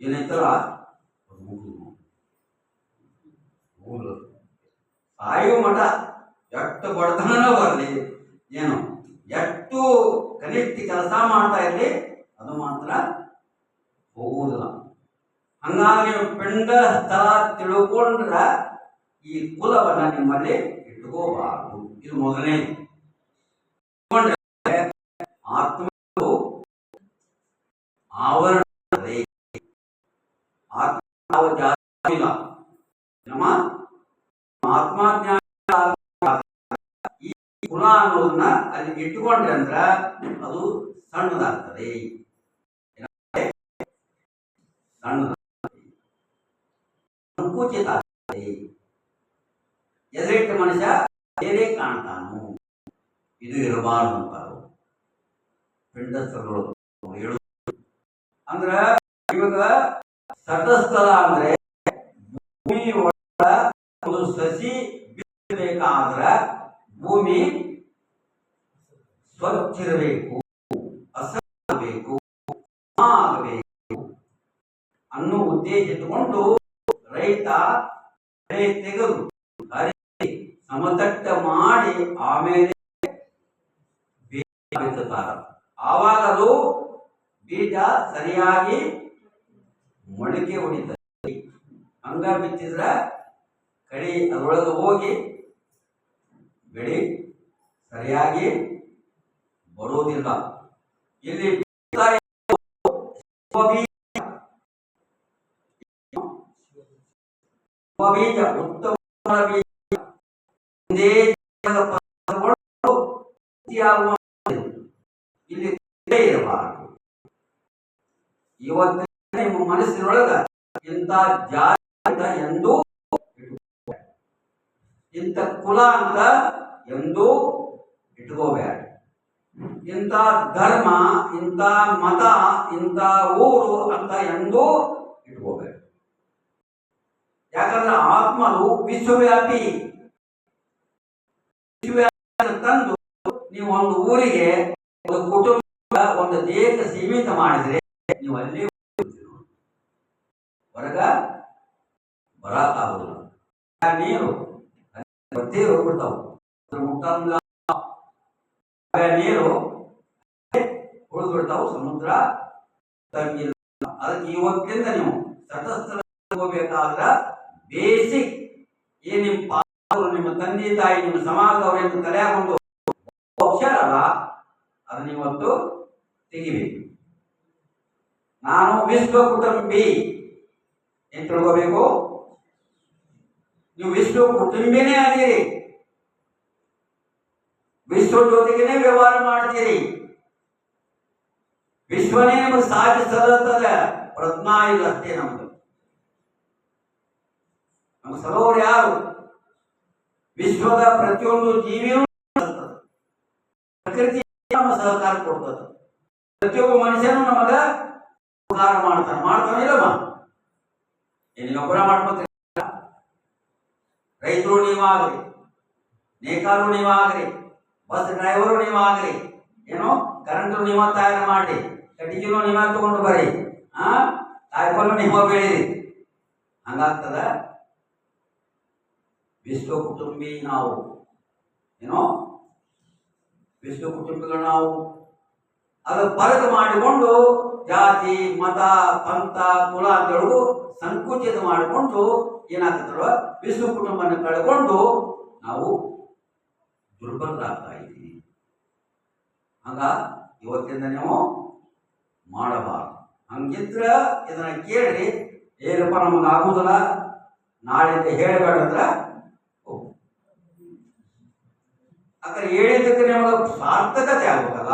ಏನೈತಲ್ಲ ಸಾಯೋ ಮಠ ಎಷ್ಟು ಬಡತನ ಬರಲಿ, ಏನು ಎಷ್ಟು ಕನಿಷ್ಠ ಕೆಲಸ ಮಾಡ್ತಾ ಇರಲಿ, ಅದು ಮಾತ್ರ ಹೋಗುವುದಿಲ್ಲ. ಹಂಗಾಗಿ ಪಿಂಡ ಸ್ಥಳ ತಿಳ್ಕೊಂಡ್ರ ಈ ಕುಲವನ್ನ ನಿಮ್ಮಲ್ಲಿ ಇಟ್ಕೋಬಾರದು. ಇದು ಮೊದಲನೇ. ಆತ್ಮ ಆವರಣ ಇಲ್ಲ. ನಮ್ಮ ಆತ್ಮಜ್ಞಾನ ಈ ಕುಲ ಅನ್ನೋದನ್ನ ಅಲ್ಲಿ ಇಟ್ಟುಕೊಂಡ್ರೆ ಅಂದ್ರ ಅದು ಸಣ್ಣದಾಗ್ತದೆ. ಸಂಕುಚಿತ ಆಗ್ತದೆ. ಎದುರಿಟ್ಟ ಮನುಷ್ಯ ಬೇರೆ ಕಾಣ್ತಾನು. ಇದು ಇರಬಾರ್ದು ಅಂತಾರು ಪಿಂಡಸ್ಥಗಳು ಹೇಳು. ಅಂದ್ರ ಇವಾಗ ಸತಸ್ಥಲ ಅಂದ್ರೆ ಭೂಮಿ ಒಳ ಒಂದು ಸಸಿ ಬಿತ್ತಬೇಕಾದ್ರ ಭೂಮಿ ಸ್ವಚ್ಛ ಇರಬೇಕು, ಹಸಬೇಕು, ಆಗಬೇಕು ಅನ್ನೋ ಉದ್ದೇಶ ಇಟ್ಟುಕೊಂಡು ರೈತ ತೆಗೆದು ಸಮತಟ್ಟ ಮಾಡಿ ಆಮೇಲೆ ಬಿತ್ತುತ್ತಾರ. ಆವಾಗ ಅದು ಬೀಜ ಸರಿಯಾಗಿ ಮೊಳಕೆ ಹೊಡಿತದೆ. ಹಂಗ ಬಿತ್ತಿದ್ರ ಕಡಿ ಅದರೊಳಗೆ ಹೋಗಿ ಬೆಳಿ ಸರಿಯಾಗಿ ಬರುವುದಿಲ್ಲ. ಇಲ್ಲಿ ಬೀಜ ಉತ್ತಮ ಬೀಜ ಇಲ್ಲಿ ಇರಬಾರದು. ಇವತ್ತು ನಿಮ್ಮ ಮನಸ್ಸಿನೊಳಗ ಇಂಥ ಜಾತಿ ಎಂದೂ, ಇಂಥ ಕುಲ ಅಂತ ಎಂದೂ ಇಟ್ಕೋಬೇಡ. ಇಂಥ ಧರ್ಮ, ಇಂಥ ಮತ, ಇಂಥ ಊರು ಅಂತ ಎಂದೂ ಇಟ್ಕೋಬೇಡ. ಯಾಕಂದ್ರೆ ಆತ್ಮನು ವಿಶ್ವವ್ಯಾಪಿ. ತಂದು ನೀವು ಒಂದು ಊರಿಗೆ, ಒಂದು ಕುಟುಂಬ, ಒಂದು ದೇಶ ಸೀಮಿತ ಮಾಡಿದ್ರೆ ನೀವು ಅಲ್ಲಿ ಹೊರಗ ಬರಕ್ಕಾಗುದಿಲ್ಲ. ನೀರು ಬತ್ತಿ ಹೋಗ್ಬಿಡ್ತಾವ, ನೀರು ಉಳಿದು ಬಿಡ್ತಾವ, ಸಮುದ್ರ ತಂಗಿಲ್ಲ. ಅದಕ್ಕೆ ಇವತ್ತಿಂದ ನೀವು ತಟಸ್ಥ ಹೋಗ್ಬೇಕಾದ್ರ ಬೇಸಿಕ್ ಏನ್ ನಿಮ್ಮ ತಂದೆ ತಾಯಿ, ನಿಮ್ಮ ಸಮಾಜದವರೆಂದು ತಲೆಯಾಗೊಂಡು ಅಕ್ಷರ ಅಲ್ಲ, ಅದನ್ನ ಇವತ್ತು ತೆಗಿಬೇಕು. ನಾನು ವಿಶ್ವ ಕುಟುಂಬಿ ಏನ್ ತಿಳ್ಕೋಬೇಕು? ನೀವು ವಿಶ್ವ ಕುಟುಂಬಿನೇ ಅದೀರಿ, ವಿಶ್ವ ಜೊತೆಗೇನೆ ವ್ಯವಹಾರ ಮಾಡ್ತೀರಿ. ವಿಶ್ವನೇ ನಿಮಗೆ ಸಾಕಿ ಸಲ್ಲುತ್ತದೆ, ಪ್ರಜ್ಞಾ ಇಲ್ಲ ಅಷ್ಟೇ. ನಮ್ದು ನಮ್ಗೆ ಸರೋರು ಯಾರು? ವಿಶ್ವದ ಪ್ರತಿಯೊಂದು ಜೀವಿಯೂ ಪ್ರಕೃತಿ ನಮ್ಮ ಸಹಕಾರ ಕೊಡ್ತದೆ. ಪ್ರತಿಯೊಬ್ಬ ಮನುಷ್ಯನು ನಮಗ ಉಪಕಾರ ಮಾಡ್ತಾನೆ ಇಲ್ಲಮ್ಮ? ಒಬ್ಬರ ಮಾಡ್ಕೊತೀರಿ. ರೈತರು ನೀವಾಗ್ರಿ, ನೇಕಾರು ನೀವಾಗ್ರಿ, ಬಸ್ ಡ್ರೈವರು ನೀವಾಗ್ರಿ, ಏನೋ ಕರೆಂಟು ನೀವ ತಯಾರು ಮಾಡಿ, ಕಟ್ಟಿಗೆನೂ ನೀವ ತಗೊಂಡು ಬರ್ರಿ, ಕಾಯಿಪಲ್ಲು ನೀವ ಬೆಳೀರಿ. ಹಂಗಾಗ್ತದ? ವಿಶ್ವ ಕುಟುಂಬಿ ನಾವು, ಏನೋ ವಿಶ್ವ ಕುಟುಂಬಿಗಳು ನಾವು. ಅದು ಪರಕ ಮಾಡಿಕೊಂಡು ಜಾತಿ, ಮತ, ಪಂಥ, ಕುಲ ಅಂತೇಳು ಸಂಕುಚಿತ ಮಾಡಿಕೊಂಡು ಏನಾಗ್ತದಲ್ವ, ವಿಶ್ವ ಕುಟುಂಬನ ಕಳ್ಕೊಂಡು ನಾವು ದುರ್ಬಲರಾಗ್ತಾ ಇದ್ದೀವಿ. ಹಂಗ ಇವತ್ತಿಂದ ನೀವು ಮಾಡಬಾರ್ದು. ಹಂಗಿದ್ರ ಇದನ್ನ ಕೇಳ್ರಿ, ಏನಪ್ಪ ನಮಗೆ ಆಗುದಿಲ್ಲ ನಾಳೆಯಿಂದ ಹೇಳಬೇಡಂದ್ರ ಯಾಕಂದ್ರೆ ಹೇಳಿದ್ದಕ್ಕೆ ನಿಮಗೆ ಸಾರ್ಥಕತೆ ಆಗ್ಬೇಕಲ್ಲ,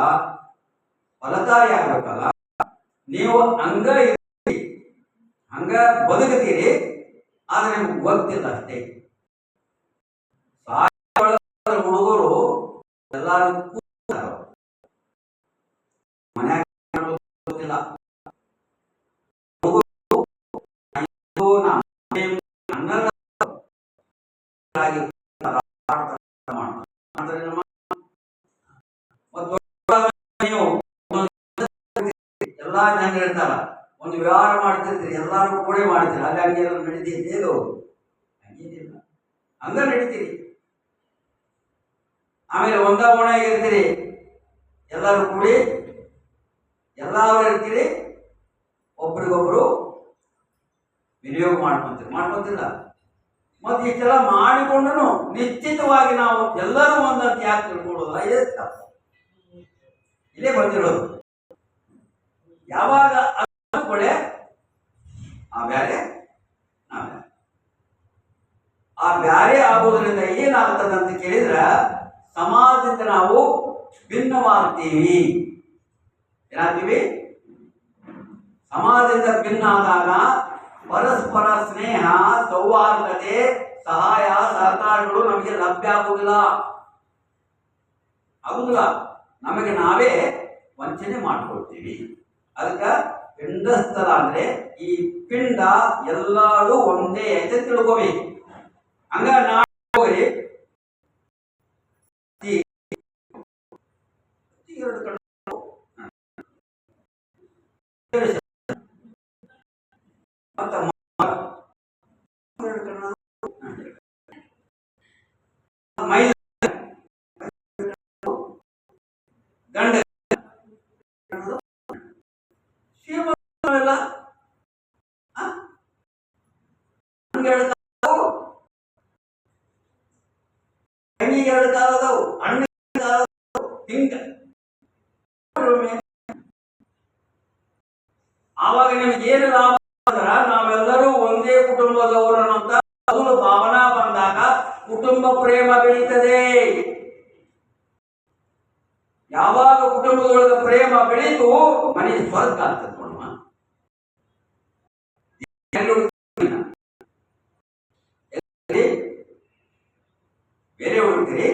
ಫಲಕಾರಿ ಆಗ್ಬೇಕಲ್ಲ. ನೀವು ಹಂಗ ಇರ್ತೀರಿ, ಹಂಗ ಬದುಕುತ್ತೀರಿ, ಆದ್ರೆ ನಿಮ್ಗೆ ಗೊತ್ತಿಲ್ಲ ಅಷ್ಟೇ. ಹುಡುಗರು ಎಲ್ಲಾರು ಮನ್ಯಾಗ ಗೊತ್ತಿಲ್ಲ, ಎಲ್ಲಾ ಜನ ಹೇಳ್ತಾರ, ಒಂದು ವ್ಯವಹಾರ ಮಾಡ್ತಿರ್ತೀರಿ, ಎಲ್ಲಾರು ಕೂಡೆ ಮಾಡ್ತೀರಿ, ಅಲ್ಲಿ ಹಂಗೆ ನಡೀತೈತಿ, ಹಂಗೇನಿಲ್ಲ, ಹಂಗ ನಡೀತೀರಿ. ಆಮೇಲೆ ಒಂದ ಓಣೆಯಾಗಿರ್ತೀರಿ, ಎಲ್ಲರೂ ಕೂಡಿ ಎಲ್ಲರೂ ಇರ್ತೀರಿ, ಒಬ್ರಿಗೊಬ್ರು ವಿನಿಯೋಗ ಮಾಡ್ಕೊಂತಿಲ್ಲ. ಮತ್ತೆ ಇಷ್ಟೆಲ್ಲ ಮಾಡಿಕೊಂಡು ನಿಶ್ಚಿತವಾಗಿ ನಾವು ಎಲ್ಲರೂ ಒಂದಂತ ಯಾಕೆ ತಿಳ್ಕೊಳ್ಳೋದಿಲ್ಲ? ಇದೇ ತಪ್ಪು. ಇಲ್ಲೇ ಬಂದಿರೋದು. ಯಾವಾಗ ಕೊಡೆ ಆ ಬ್ಯಾರೆ ಆ ಬ್ಯಾರೆ ಆಗೋದ್ರಿಂದ ಏನಾಗ್ತದೆ ಅಂತ ಕೇಳಿದ್ರ, ಸಮಾಜದಿಂದ ನಾವು ಭಿನ್ನವಾಗ್ತೀವಿ. ಏನಾಗ್ತೀವಿ? ಸಮಾಜದಿಂದ ಭಿನ್ನ ಆದಾಗ ಪರಸ್ಪರ ಸ್ನೇಹ, ಸೌಹಾರ್ದತೆ, ಸಹಾಯ ಸಹಕಾರಗಳು ನಮಗೆ ಲಭ್ಯ ಆಗುವುದಿಲ್ಲ. ನಮಗೆ ನಾವೇ ವಂಚನೆ ಮಾಡ್ಕೊಳ್ತೀವಿ. ಅದಕ್ಕೆ ಪಿಂಡಸ್ಥಳ ಅಂದ್ರೆ ಈ ಪಿಂಡ ಎಲ್ಲರೂ ಒಂದೇ ಅಂತ ತಿಳ್ಕೋಬೇಕು. ಹಂಗ ಹೋಗಿ ಗಂಡ ಶ್ರೀಮಂತ ಹೆಣ್ಣಿಗೆ 2 ಕಾಲ ಅದಾವು, ಅಣ್ಣಿಗೆ ಕಾಲ ಹಿಂಗ. ಆವಾಗ ನಿಮ್ಗೆ ಏನು ಲಾಭ ಅಂದ್ರ ನಾವೆಲ್ಲರೂ ಒಂದೇ ಕುಟುಂಬದವರು ಅನ್ನೋಂತ ಮೊದಲು ಭಾವನಾ ಬಂದಾಗ ಕುಟುಂಬ ಪ್ರೇಮ ಬೆಳೀತದೆ. ಯಾವಾಗ ಕುಟುಂಬದೊಳಗೆ ಪ್ರೇಮ ಬೆಳೀತು ಮನೆ ಸ್ವರ್ಗ ಆಗ್ತದೆ. ಬೇರೆ ಹುಡುಕ್ತೀರಿ,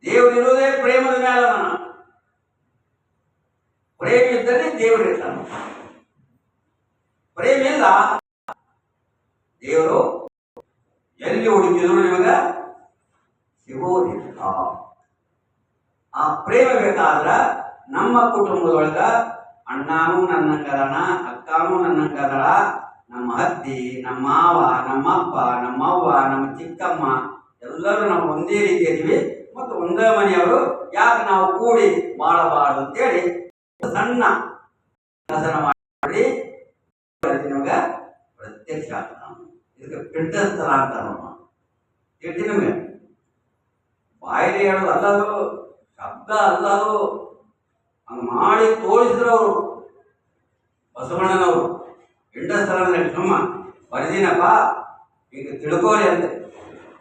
ದೇವರಿರೋದೇ ಪ್ರೇಮದ ಮೇಲೆ. ಪ್ರೇಮ ಇದ್ದರೆ ದೇವರು ಇರ್ತಾನೆ. ಪ್ರೇಮ ಇಲ್ಲ, ದೇವರು ಎಲ್ಲಿ ಹುಡುಕಿದ್ರು ನಿಮಗ ಸಿಗೋದಿಲ್ಲ. ಆ ಪ್ರೇಮ ಬೇಕಾದ್ರ ನಮ್ಮ ಕುಟುಂಬದೊಳಗ ಅಣ್ಣನೂ ನನ್ನಂಗದನ, ಅಕ್ಕನೂ ನನ್ನಂಗದಳ, ನಮ್ಮ ಅತ್ತಿ, ನಮ್ಮ ಮಾವ, ನಮ್ಮಪ್ಪ, ನಮ್ಮವ್ವ, ನಮ್ಮ ಚಿಕ್ಕಮ್ಮ ಎಲ್ಲರೂ ನಾವು ಒಂದೇ ರೀತಿ ಇದೀವಿ ಮತ್ತು ಒಂದೇ ಮನೆಯವರು. ಯಾಕೆ ನಾವು ಕೂಡಿ ಬಾಳಬಾರದು ಅಂತೇಳಿ ಸಣ್ಣ ದರ್ಶನ ಮಾಡಿ ನಿಮ್ಗೆ ಪ್ರತ್ಯಕ್ಷ ಆಗ್ತಾನ. ಇದಕ್ಕೆ ಪಿಂಡಸ್ಥಳ ಅಂತ ಹೇಳ್ತೀನಿ. ನಿಮ್ಗೆ ಬಾಯಿಲಿ ಹೇಳೋದು ಅಲ್ಲದು, ಶಬ್ದ ಅಲ್ಲದು, ಹಂಗೆ ಮಾಡಿ ತೋರಿಸಿದ್ರು ಅವರು ಬಸವಣ್ಣನವರು. ಪಿಂಡಸ್ಥಳ ಅಂದ್ರೆ ಸುಮ್ಮ ಬರೆದಿನಪ್ಪ ಈಗ ತಿಳ್ಕೋರಿ ಅಂತ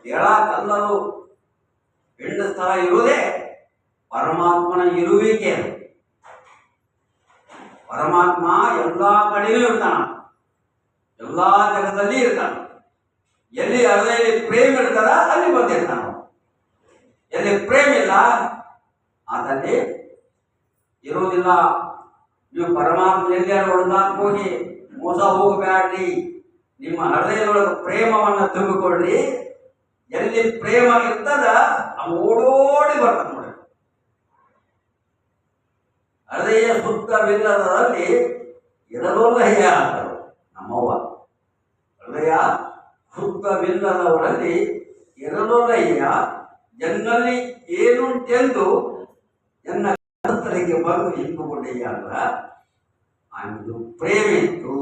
ಹೇಳಕ್ಕಲ್ಲದು. ಪಿಂಡ ಸ್ಥಳ ಇರುವುದೇ ಪರಮಾತ್ಮನ ಇರುವಿಕೆ. ಪರಮಾತ್ಮ ಎಲ್ಲಾ ಕಡೆಯೂ ಇರ್ತಾನ, ಎಲ್ಲಾ ಜಗದಲ್ಲಿ ಇರ್ತಾನ. ಎಲ್ಲಿ ಹೃದಯದಲ್ಲಿ ಪ್ರೇಮ ಇರ್ತಾರ ಅಲ್ಲಿ ಬಂದಿರ್ತಾನ. ಎಲ್ಲಿ ಪ್ರೇಮ ಇಲ್ಲ ಅದಲ್ಲಿ ಇರುವುದಿಲ್ಲ. ನೀವು ಪರಮಾತ್ಮ ಎಲ್ಲಾರು ಹುಡುಗಾಕ್ ಹೋಗಿ ಮೋಸ ಹೋಗಬೇಡ್ರಿ. ನಿಮ್ಮ ಹೃದಯದೊಳಗೆ ಪ್ರೇಮವನ್ನು ತುಂಬಿಕೊಳ್ಳ್ರಿ. ಎಲ್ಲಿ ಪ್ರೇಮ ಇರ್ತದ ನಾವು ಓಡೋಡಿ ಬರ್ತಾನೆ ನೋಡಿ. ಹೃದಯ ಶುದ್ಧವಿಲ್ಲದಲ್ಲಿ ಇರಲೊಲ್ಲಯ್ಯ ಅಂದರು ನಮ್ಮವ್ವ. ಹೃದಯ ಶುದ್ಧವಿಲ್ಲದವರಲ್ಲಿ ಇರಲೊಲ್ಲಯ್ಯ, ಎನ್ನಲ್ಲಿ ಏನುಂಟೆಂದು ಎನ್ನ ಕರ್ತರಿಗೆ ಬಂದು ಹಿಂದುಕೊಂಡಯ್ಯ ಅಂದ್ರ ಅಂದು ಪ್ರೇಮ ಇತ್ತು.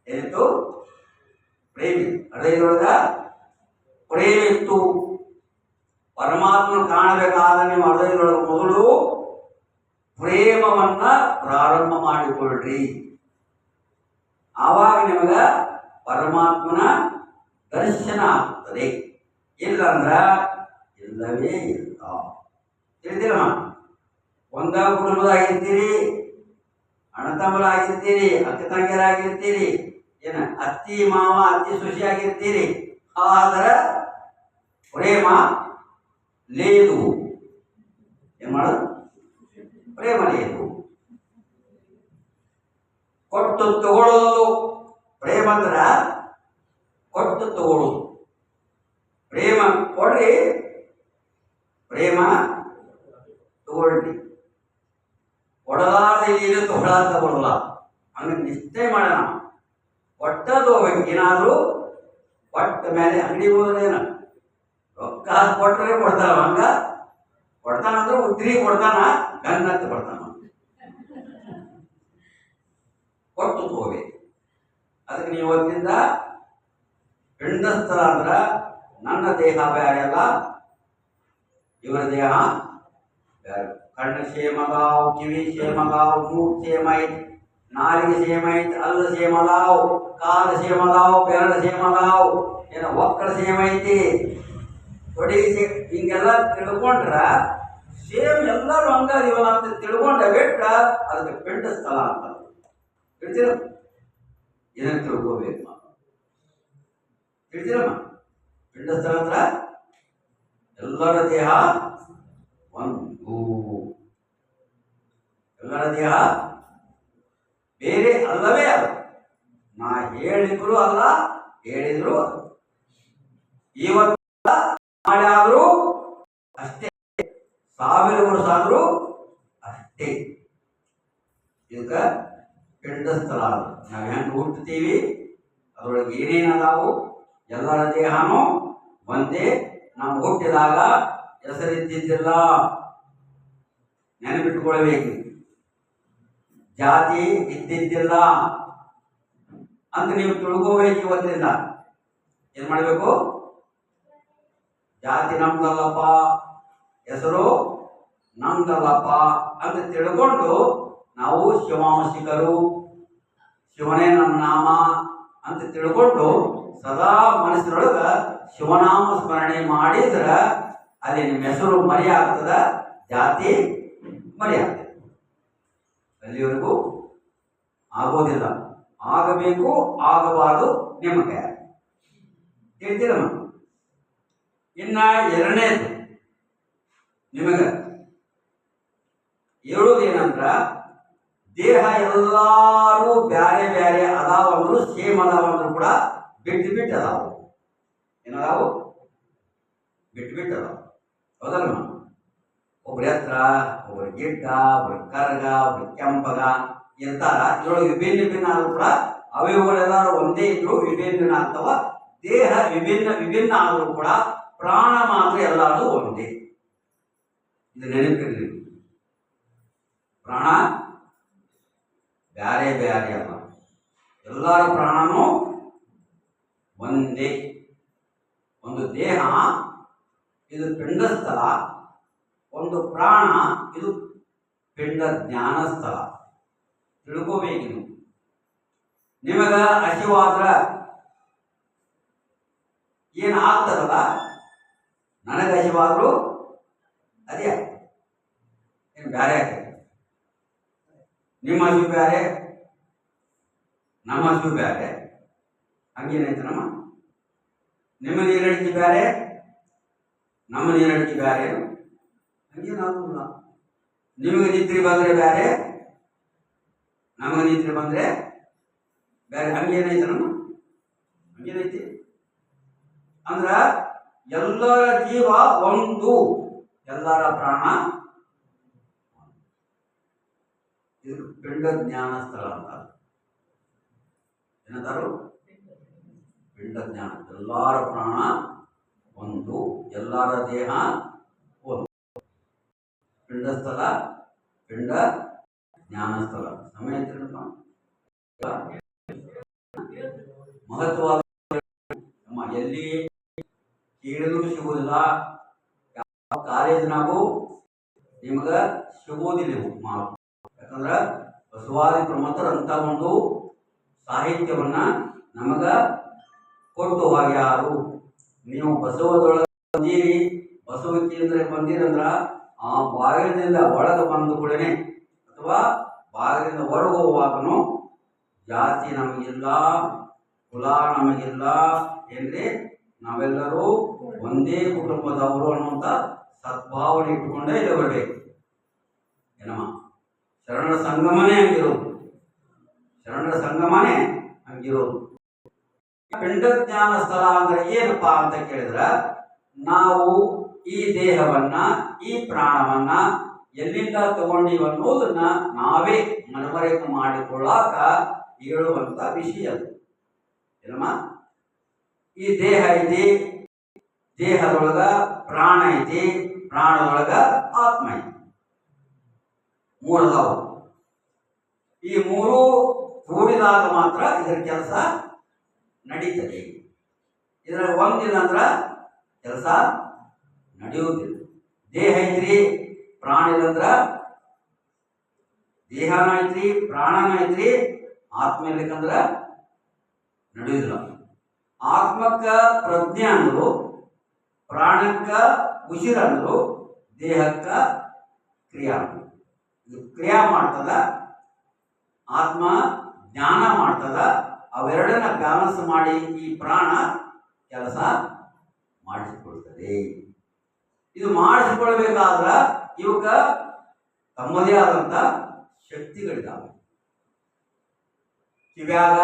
ಏನಿತ್ತು? ಪ್ರೇಮ. ಹೃದಯದೊಳಗ ಪ್ರೇಮ ಇತ್ತು. ಪರಮಾತ್ಮ ಕಾಣಬೇಕಾದ ನಿಮ್ಮ ಹೃದಯದೊಳಗೆ ಮೊದಲು ಪ್ರೇಮವನ್ನ ಪ್ರಾರಂಭ ಮಾಡಿಕೊಳ್ಳ್ರಿ. ಆವಾಗ ನಿಮಗ ಪರಮಾತ್ಮನ ದರ್ಶನ ಆಗ್ತದೆ. ಇಲ್ಲಂದ್ರ ಇಲ್ಲವೇ ಇಲ್ಲ. ತಿಳಿದಿಲ್ಲಮ್ಮ? ಒಂದ ಕುಟುಂಬದಾಗಿರ್ತೀರಿ, ಅಣ್ಣ ತಮ್ಮರಾಗಿರ್ತೀರಿ, ಅಕ್ಕ ತಂಗಿಯರಾಗಿರ್ತೀರಿ, ಏನ ಅತ್ತಿ ಮಾವ ಅತ್ತಿ ಸೊಸೆಯಾಗಿರ್ತೀರಿ. ಆದ್ರ ಪ್ರೇಮ ಲೇದು. ಏನ್ ಮಾಡೋದು? ಪ್ರೇಮ ಲೇದು. ಕೊಟ್ಟು ತಗೊಳ್ಳೋದು ಪ್ರೇಮ ಅಂದ್ರ ಕೊಟ್ಟು ತಗೊಳ್ಳೋದು. ಪ್ರೇಮ ಕೊಡ್ರಿ, ಪ್ರೇಮ ತಗೊಳ್ರಿ. ಕೊಡಲಾರ್ದ ಏನು ತಗೊಳ್ಳಾರ ತಗೊಳ್ಳಲ್ಲ. ಹಂಗ ನಿಶ್ಚಯ ಮಾಡೋಣ. ಕೊಟ್ಟದು ಏನಾದ್ರು ಕೊಟ್ಟ ಮೇಲೆ ಅಂಗಡಿ ಹೋದ್ರೇನ ರೊಕ್ಕ ಕೊಟ್ಟರೆ ಕೊಡ್ತಾರ. ಹಂಗ ಕೊಡ್ತಾನಂದ್ರೆ ಉದ್ರಿ ಕೊಡ್ತಾನ, ಗನ್ನತ್ತು ಕೊಡ್ತಾನ. ಕೊಟ್ಟು ತಗೋಬೇಕು. ಅದಕ್ಕೆ ನೀವು ಇವತ್ತಿಂದ ಪಿಂಡಸ್ಥಳ ಅಂದ್ರ ನನ್ನ ದೇಹ ಬೇರೆ ಅಲ್ಲ, ಇವರ ದೇಹ ಬೇರೆ. ಕಣ್ಣು ಸೇಮ್ ಅದಾವ್, ಕಿವಿ ಸೇಮ್ ಅದಾವ್, ಮೂಗು ಸೇಮ್ ಐತ್, ನಾಲಿಗೆ ಸೇಮ್ ಐತ್, ಅಲ್ಲ ಸೇಮ್ ಅದಾವ್, ಕಾಲು ಸೇಮ್ ಅದಾವ್, ಬೆರಳು ಸೇಮ್ ಅದಾವ್, ಏನೋ ಒಕ್ಕಳ ಸೇಮ್ ಐತಿ, ತೊಡಿಗೆ ಸೇಮ್. ಹಿಂಗೆಲ್ಲ ತಿಳ್ಕೊಂಡ್ರ ಸೇಮ್ ಎಲ್ಲರೂ ಹಂಗಾದಿವಲ್ಲ ಅಂತ ತಿಳ್ಕೊಂಡ ಬಿಟ್ರ ಅದಕ್ಕೆ ಪಿಂಡ ಸ್ಥಳ ಅಂತ ತಿಳಿದಿರ. ಇದನ್ನ ತಿಳ್ಕೋಬೇಕು. ತಿಳಿದಿರಮ್ಮ? ಪಿಂಡ ಸ್ಥಳ ಅಂದ್ರ ಎಲ್ಲರ ದೇಹ ಒಂದು, ಎಲ್ಲರ ದೇಹ ಬೇರೆ ಅಲ್ಲವೇ ಅಲ್ಲ. ನಾ ಹೇಳಿದ್ರು ಅಲ್ಲ, ಹೇಳಿದ್ರು ಅಲ್ಲ. ಇವತ್ತು ನಾಳೆ ಆದ್ರೂ ಅಷ್ಟೇ, 1000 ವರ್ಷ ಆದ್ರೂ ಅಷ್ಟೇ. ಇದಕ್ಕ ಪಿಂಡ ಸ್ಥಳ. ನಾವು ಹೆಂಗೆ ಹುಟ್ಟುತ್ತೀವಿ ಅದರೊಳಗೆ ಏನೇನದಾವು ಎಲ್ಲರ ದೇಹನೂ ಒಂದೇ. ನಾವು ಹುಟ್ಟಿದಾಗ ಹೆಸರಿದ್ದಿದ್ದಿಲ್ಲ, ನೆನಪಿಟ್ಕೊಳ್ಬೇಕು. ಜಾತಿ ಇದ್ದಿದ್ದಿಲ್ಲ ಅಂತ ನೀವು ತಿಳ್ಕೋಬೇಕು. ಇವತ್ತಿಂದ ಏನ್ ಮಾಡಬೇಕು? ಜಾತಿ ನಮ್ದಲ್ಲಪ್ಪ, ಹೆಸರು ನಮ್ದಲ್ಲಪ್ಪ ಅಂತ ತಿಳ್ಕೊಂಡು ನಾವು ಶಿವಾಂಶಿಕರು, ಶಿವನೇ ನಮ್ಮ ನಾಮ ಅಂತ ತಿಳ್ಕೊಂಡು ಸದಾ ಮನಸ್ಸಿನೊಳಗ ಶಿವನಾಮ ಸ್ಮರಣೆ ಮಾಡಿದ್ರ ಅಲ್ಲಿ ನಿಮ್ಮ ಹೆಸರು ಮರಿ ಆಗ್ತದ, ಜಾತಿ ಮರಿ ಆಗ್ತದೆ. ಅಲ್ಲಿವರೆಗೂ ಆಗೋದಿಲ್ಲ. ಆಗಬೇಕು, ಆಗಬಾರದು ನಿಮ್ಮ ಕೈ. ತಿಳಿತೀರಮ್ಮ? ಇನ್ನ ಎರಡನೇದು ನಿಮಗೆ ಹೇಳೋದೇನಂದ್ರ, ದೇಹ ಎಲ್ಲಾರು ಬ್ಯಾರೆ ಬ್ಯಾರೆ ಅದಾವಂದ್ರು, ಸೇಮ್ ಅದಾವಂದ್ರು ಕೂಡ ಬಿಟ್ಟು ಬಿಟ್ಟು ಅದಾವ. ಏನದಾವು? ಬಿಟ್ಟು ಬಿಟ್ಟು ಅದಾವ. ಹೌದಲ್ಲ? ಒಬ್ರು ಎತ್ತರ, ಒಬ್ರು ಗಿಡ್ಡ, ಒಬ್ರು ಕರ್ಗ, ಒಬ್ರು ಕೆಂಪಗ ಇರ್ತಾರ. ಇದ್ರೊಳಗೆ ವಿಭಿನ್ನ ವಿಭಿನ್ನ ಆದ್ರೂ ಕೂಡ ಅವಯವಗಳೆಲ್ಲರೂ ಒಂದೇ ಇದ್ರು ವಿಭಿನ್ನ ಆಗ್ತಾವ. ದೇಹ ವಿಭಿನ್ನ ವಿಭಿನ್ನ ಆದ್ರೂ ಕೂಡ ಪ್ರಾಣ ಮಾತ್ರ ಎಲ್ಲಾರು ಒಂದೇ. ಇದು ನೆನಪಿರಲಿ. ಪ್ರಾಣ ಬ್ಯಾರೆ ಬ್ಯಾರೆ ಅಲ್ಲ, ಎಲ್ಲರ ಪ್ರಾಣನೂ ಒಂದೇ. ಒಂದು ದೇಹ ಇದು ಪಿಂಡಸ್ಥಳ, ಒಂದು ಪ್ರಾಣ ಇದು ಪಿಂಡ ಜ್ಞಾನ ಸ್ಥಳ. ತಿಳ್ಕೋಬೇಕಿದು. ನಿಮಗ ಹಸಿವಾದ್ರ ಏನು ಆಗ್ತದಲ್ಲ, ನನಗೆ ಹಸಿವಾದ್ರು ಅದೇ ಏನು ಬ್ಯಾರೆ ಆಗ್ತದೆ. ನಿಮ್ಮ ಹಸಿವು ಬ್ಯಾರೆ, ನಮ್ಮ ಹಸಿವು ಬ್ಯಾರೆ. ಹಂಗೇನೈತೆ ನಮ್ಮ ನಿಮ್ಮ ನೀರಡಿಕೆ ಬ್ಯಾರೆ, ನಮ್ಮ ನೀರಡಿಕೆ ಬ್ಯಾರೆ. ಹಂಗೇನಾಗುದಿಲ್ಲ. ನಿಮಗೆ ನಿದ್ರೆ ಬಂದ್ರೆ ಬ್ಯಾರೆ, ನಮಗೆ ನಿದ್ರೆ ಬಂದ್ರೆ ಬ್ಯಾರೆ. ಹಂಗೇನೈತೆ ನಮ್ಮ ಹಂಗೇನೈತಿ ಅಂದ್ರ ಎಲ್ಲರ ಜೀವ ಒಂದು, ಎಲ್ಲರ ಪ್ರಾಣ. ಇದು ಪಿಂಡ ಜ್ಞಾನ ಸ್ಥಳ ಅಂತ. ಏನಂತಾರು? ಪಿಂಡ ಜ್ಞಾನ. ಎಲ್ಲರ ಪ್ರಾಣ ಒಂದು, ಎಲ್ಲರ ದೇಹ ಒಂದು. ಪಿಂಡ ಸ್ಥಳ, ಪಿಂಡ ಜ್ಞಾನ ಸ್ಥಳ. ಸಮಯ ಮಹತ್ವವಾದ ಎಲ್ಲಿ ಕೇಳಿದ್ರು ಸಿಗುವುದಿಲ್ಲ. ಯಾವ ಕಾಲೇಜಿನಾಗೂ ನಿಮಗ ಸಿಗುವುದಿಲ್ಲ. ಯಾಕಂದ್ರ ಬಸವಾದಿ ಪ್ರಮಥರು ಅಂತ ಒಂದು ಸಾಹಿತ್ಯವನ್ನ ನಮಗ ಕೊಟ್ಟು ಹೋಗ್ಯಾರು. ನೀವು ಬಸವದೊಳಗೆ ಬಂದೀರಿ, ಬಸವ ಕೇಂದ್ರಕ್ಕೆ ಬಂದಿರಂದ್ರ ಆ ಬಾಗಿಲಿನಿಂದ ಒಳಗೆ ಬಂದು ಕೂಡನೆ ಅಥವಾ ಬಾಗಿಲಿಂದ ಹೊರಗೆ ಹೋಗುವಾಗನು ಜಾತಿ ನಮಗಿಲ್ಲ, ಕುಲ ನಮಗಿಲ್ಲ, ಏನ್ರಿ ನಾವೆಲ್ಲರೂ ಒಂದೇ ಕುಟುಂಬದವರು ಅನ್ನುವಂಥ ಸದ್ಭಾವನೆ ಇಟ್ಟುಕೊಂಡೇ ಇಲ್ಲಿ ಬರಬೇಕು. ಏನಮ್ಮ? ಶರಣರ ಸಂಗಮನೇ ಹಂಗಿರೋದು. ಶರಣರ ಸಂಗಮನೇ ಹಂಗಿರೋದು. ಪಿಂಡ ಜ್ಞಾನ ಸ್ಥಳ ಅಂದ್ರೆ ಏನಪ್ಪಾ ಅಂತ ಕೇಳಿದ್ರ, ನಾವು ಈ ದೇಹವನ್ನ, ಈ ಪ್ರಾಣವನ್ನ ಎಲ್ಲಿಂದ ತಗೊಂಡಿವ ಅನ್ನೋದನ್ನ ನಾವೇ ಮನವರಿಕೆ ಮಾಡಿಕೊಳ್ಳಾಕ ಹೇಳುವಂತ ವಿಷಯ ಅದು. ಏನಮ್ಮ? ಈ ದೇಹ ಐತಿ, ದೇಹದೊಳಗ ಪ್ರಾಣ ಐತಿ, ಪ್ರಾಣದೊಳಗ ಆತ್ಮ ಐತಿ. ಮೂರದವ. ಈ ಮೂರು ಕೂಡಿದಾಗ ಮಾತ್ರ ಇದರ ಕೆಲಸ ನಡೀತದೆ. ಇದರ ಒಂದಿಲ್ಲ ಅಂದ್ರ ಕೆಲಸ ನಡೆಯುವುದಿಲ್ಲ. ದೇಹ ಐತ್ರಿ, ಪ್ರಾಣ ಇಲ್ಲಂದ್ರ ದೇಹನ ಐತ್ರಿ, ಪ್ರಾಣನ ಐತ್ರಿ, ಆತ್ಮ ಇರ್ಲಿಕ್ಕಂದ್ರ ನಡೆಯುವುದಿಲ್ಲ. ಆತ್ಮಕ್ಕ ಪ್ರಜ್ಞೆ ಅಂದ್ರು, ಪ್ರಾಣಕ್ಕ ಉಸಿರು ಅಂದ್ರು, ದೇಹಕ್ಕ ಕ್ರಿಯಾ ಅಂದ್ರು. ಇದು ಕ್ರಿಯಾ ಮಾಡ್ತದ, ಆತ್ಮ ಜ್ಞಾನ ಮಾಡ್ತದ. ಅವೆರಡನ್ನ ಬ್ಯಾಲೆನ್ಸ್ ಮಾಡಿ ಈ ಪ್ರಾಣ ಕೆಲಸ ಮಾಡಿಸಿಕೊಳ್ತದೆ. ಇದು ಮಾಡಿಸಿಕೊಳ್ಬೇಕಾದ್ರ ಇವಕ್ಕ ತಮ್ಮದೇ ಆದಂತ ಶಕ್ತಿಗಳಿದ್ದಾವೆ. ಕಿವ್ಯಾಗ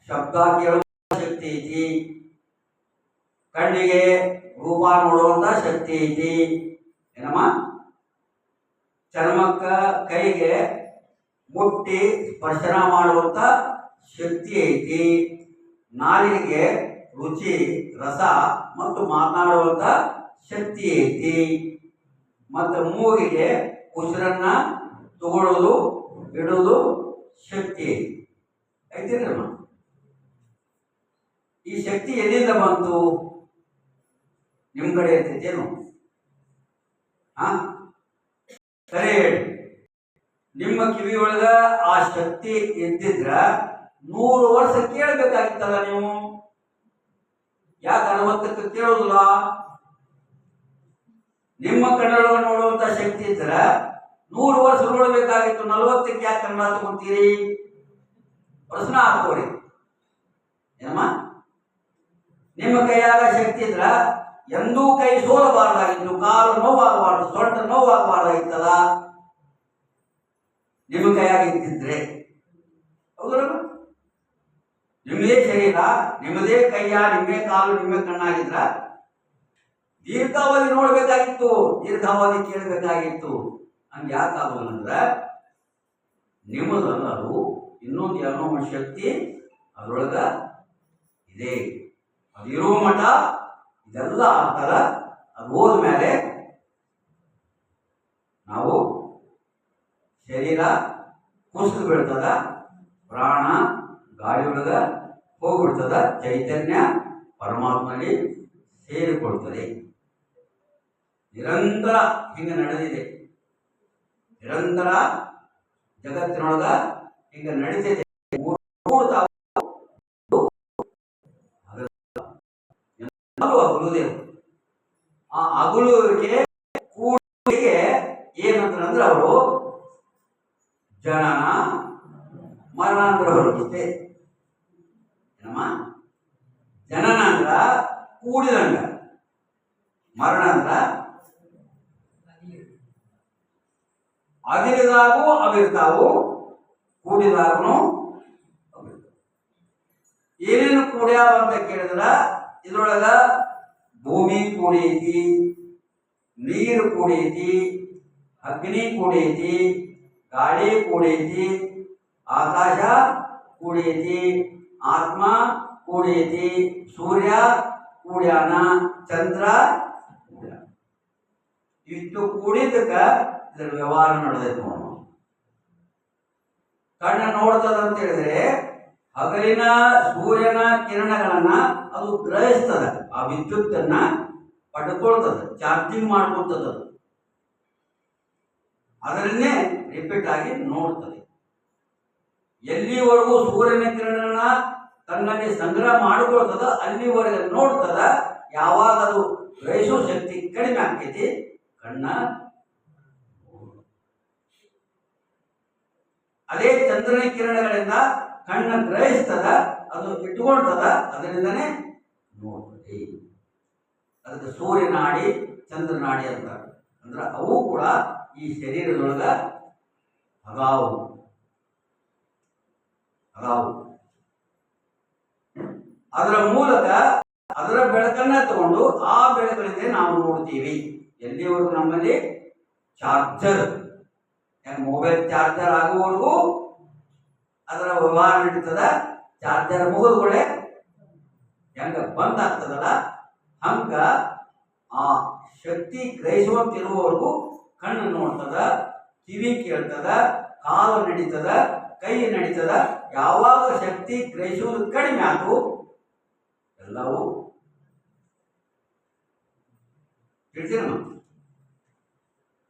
ಶಬ್ದ ಕೇಳುವ ಶಕ್ತಿ ಐತಿ, ಕಣ್ಣಿಗೆ ರೂಪ ನೋಡುವಂತ ಶಕ್ತಿ ಐತಿ. ಏನಮ್ಮ? ಚರ್ಮಕ್ಕ, ಕೈಗೆ ಮುಟ್ಟಿ ಸ್ಪರ್ಶನ ಮಾಡುವಂತ ಶಕ್ತಿ ಐತಿ. ನಾಲಿಗೆಗೆ ರುಚಿ, ರಸ ಮತ್ತು ಮಾತನಾಡುವಂತ ಶಕ್ತಿ ಐತಿ. ಮತ್ತು ಮೂಗಿಗೆ ಉಸಿರನ್ನ ತಗೊಳ್ಳೋದು ಬಿಡೋದು ಶಕ್ತಿ ಐತಿರಮ್ಮ. ಈ ಶಕ್ತಿ ಎಲ್ಲಿಂದ ಬಂತು? ನಿಮ್ಮ ಕಡೆ ಇರ್ತೈತೇನು? ಸರಿ ಹೇಳಿ. ನಿಮ್ಮ ಕಿವಿಯೊಳಗ ಆ ಶಕ್ತಿ ಇದ್ದಿದ್ರ 100 ವರ್ಷ ಕೇಳಬೇಕಾಗಿತ್ತಲ್ಲ ನೀವು. ಯಾಕೆ 60ಕ್ಕೆ ಕೇಳೋದಿಲ್ಲ? ನಿಮ್ಮ ಕಣ್ಣೊಳಗೆ ನೋಡುವಂತ ಶಕ್ತಿ ಇದ್ರ 100 ವರ್ಷ ನೋಡ್ಬೇಕಾಗಿತ್ತು. 40ಕ್ಕೆ ಯಾಕೆ ಕನ್ನಡ ತಗೊಂತೀರಿ? ಪ್ರಶ್ನೆ ಹಾಕೋರಿ ಏನಮ್ಮ. ನಿಮ್ಮ ಕೈಯಾಗ ಶಕ್ತಿ ಇದ್ರ ಎಂದೂ ಕೈ ಸೋಲಬಾರ್ದಾಗಿತ್ತು, ಕಾಲು ನೋವಾಗಬಾರ್ದು, ಸೊಂಟ ನೋವಾಗಬಾರ್ದಾಗಿತ್ತಲ್ಲ ನಿಮ್ಮ ಕೈಯಾಗ ಇದ್ದಿದ್ರೆ. ಹೌದಲ್ಲ? ನಿಮ್ಮದೇ ಶರೀರ, ನಿಮ್ಮದೇ ಕೈಯ, ನಿಮ್ಮೇ ಕಾಲು, ನಿಮ್ಮೇ ಕಣ್ಣಾಗಿದ್ರ ದೀರ್ಘಾವಧಿ ನೋಡ್ಬೇಕಾಗಿತ್ತು, ದೀರ್ಘಾವಧಿ ಕೇಳಬೇಕಾಗಿತ್ತು. ಹಂಗೆ ಯಾಕಾಗೋಲ್ಲ ಅಂದ್ರೆ ನಿಮ್ಮದಲ್ಲ, ಅದು ಇನ್ನೊಂದು ಏನೋ ಒಂದು ಶಕ್ತಿ ಅದರೊಳಗ ಇದೆ. ಅದಿರೋ ಮಠ ಇದೆಲ್ಲ ಆಗ್ತದ. ಅದು ಹೋದ್ಮೇಲೆ ನಾವು ಶರೀರ ಕುಸಿದು ಬೀಳ್ತದ, ಪ್ರಾಣ ಗಾಳಿಯೊಳಗ ಹೋಗ್ಬಿಡ್ತದ, ಚೈತನ್ಯ ಪರಮಾತ್ಮನಲ್ಲಿ ಸೇರಿಕೊಳ್ತದೆ. ನಿರಂತರ ಹಿಂಗೆ ನಡೆದಿದೆ, ನಿರಂತರ ಜಗತ್ತಿನೊಳಗ ಹಿಂಗೆ ನಡೀತಿದೆ. ಅಗುಳುದೇವು. ಆ ಅಗುಳುವಿಗೆ ಕೂಡಿಗೆ ಏನಂದ್ರೆ ಅವರು ಜನನ ಮರಣ ಅಂದ್ರೆ ಹೊರಗಿದೆ. ಏನಮ್ಮ? ಜನನ ಅಂದ್ರ ಕೂಡಿದಂಗ, ಮರಣ ಅಂದ್ರ ಅಗಿಲಿದಾಗೂ ಅವಿರ್ತಾವು, ಕೂಡಿದಾಗೂ ಏನೇನು ಕೂಡ್ಯಾವ ಅಂತ ಕೇಳಿದ್ರ ಇದ್ರೊಳಗ ಭೂಮಿ ಕೂಡೈತಿ, ನೀರು ಕೂಡೈತಿ, ಅಗ್ನಿ ಕೂಡೈತಿ, ಗಾಳಿ ಕೂಡೈತಿ, ಆಕಾಶ ಕೂಡೈತಿ, ಆತ್ಮ ಕೂಡೈತಿ, ಸೂರ್ಯ ಕೂಡ್ಯಾನ, ಚಂದ್ರ ಕೂಡ್ಯಾನ. ಇಷ್ಟು ಕೂಡಿದ್ದಕ್ಕ ಇದರ ವ್ಯವಹಾರ ನಡೆದೈತೆ ನೋಡ. ಕಣ್ಣು ನೋಡ್ತದ ಅಂತ ಹೇಳಿದ್ರೆ ಹಗಲಿನ ಸೂರ್ಯನ ಕಿರಣಗಳನ್ನ ಅದು ಗ್ರಹಿಸ್ತದ, ಆ ವಿದ್ಯುತ್ತನ್ನ ಪಡ್ಕೊಳ್ತದ, ಚಾರ್ಜಿಂಗ್ ಮಾಡ್ಕೊಳ್ತದ, ಅದರನ್ನೇ ರಿಪೀಟ್ ಆಗಿ ನೋಡ್ತದೆ. ಎಲ್ಲಿವರೆಗೂ ಸೂರ್ಯನ ಕಿರಣಗಳನ್ನ ತನ್ನಲ್ಲಿ ಸಂಗ್ರಹ ಮಾಡಿಕೊಳ್ತದ ಅಲ್ಲಿವರೆಗೆ ನೋಡ್ತದ. ಯಾವಾಗ ಅದು ಗ್ರಹಿಸೋ ಶಕ್ತಿ ಕಡಿಮೆ ಆಗ್ತೈತಿ, ಕಣ್ಣ ಅದೇ ಚಂದ್ರನ ಕಿರಣಗಳಿಂದ ಕಣ್ಣ ಗ್ರಹಿಸ್ತದ, ಅದು ಇಟ್ಕೊಳ್ತದ, ಅದರಿಂದನೇ ನೋಡ್ತದೆ. ಅದಕ್ಕೆ ಸೂರ್ಯನಾಡಿ ಚಂದ್ರನಾಡಿ ಅಂತ ಅಂದ್ರೆ ಅವು ಕೂಡ ಈ ಶರೀರದೊಳಗ ಅದಾವು. ಅದರ ಮೂಲಕ ಅದರ ಬೆಳಕನ್ನ ತಗೊಂಡು ಆ ಬೆಳಕಲ್ಲಿಂದ ನಾವು ನೋಡ್ತೀವಿ. ಎಲ್ಲಿವರೆಗೂ ನಮ್ಮಲ್ಲಿ ಚಾರ್ಜರ್, ಮೊಬೈಲ್ ಚಾರ್ಜರ್ ಆಗುವವರೆಗೂ ಅದರ ವ್ಯವಹಾರ ನಡೀತದ. ಚಾರ್ಜರ್ ಮುಗಿದ್ಗಳೇ ಹೆಂಗ ಬಂದ್ ಆಗ್ತದಲ್ಲ, ಹಂಗ ಆ ಶಕ್ತಿ ಗ್ರಹಿಸುವಂತಿರುವವರೆಗೂ ಕಣ್ಣು ನೋಡ್ತದ, ಕಿವಿ ಕೇಳ್ತದ, ಕಾಲು ನಡೀತದ, ಕೈ ನಡೀತದ. ಯಾವಾಗ ಶಕ್ತಿ ಗ್ರಹಿಸುವುದು ಕಡಿಮೆ ಆತು ಎಲ್ಲವೂ ತಿಳಿಸಿರ.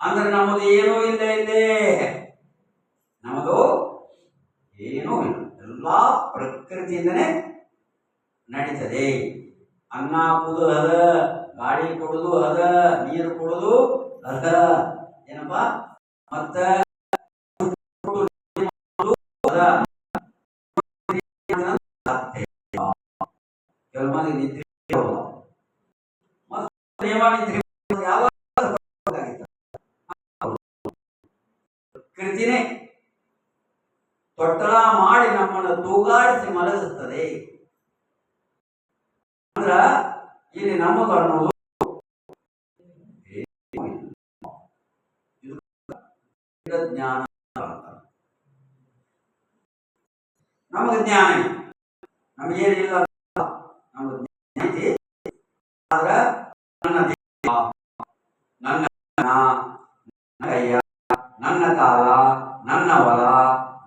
ಅಂದ್ರೆ ನಮ್ಮದು ಏನೂ ಇಲ್ಲ, ಇಲ್ಲೇ ನಮ್ಮದು ಏನೂ ಇಲ್ಲ, ಎಲ್ಲ ಪ್ರಕೃತಿಯಿಂದನೇ ನಡೀತದೆ. ಅನ್ನ ಹಾಕುವುದು ಅದ, ಗಾಳಿ ಕೊಡುದು ಅದ, ನೀರು ಕೊಡುದು ಅದ, ಏನಪ್ಪ ಮತ್ತ ಪ್ರಕೃತಿನೇ ತೊಟ್ಟಲ ಮಾಡಿ ನಮ್ಮನ್ನು ತೂಗಾಡಿಸಿ ಮಲಗಿಸುತ್ತದೆ. ಅಂದ್ರ ಇಲ್ಲಿ ನಮ್ಮದು ಅನ್ನೋದು ಜ್ಞಾನ. ನಮಗೆ ಜ್ಞಾನ ನಮಗೇನಿಲ್ಲ, ನಮಗೆ ಜ್ಞಾನ ಐತಿ. ಆದ್ರ ನನ್ನ ದೇಹ, ನನ್ನ ಕೈಯ, ನನ್ನ ಕಾಲ, ನನ್ನ ಹೊಲ,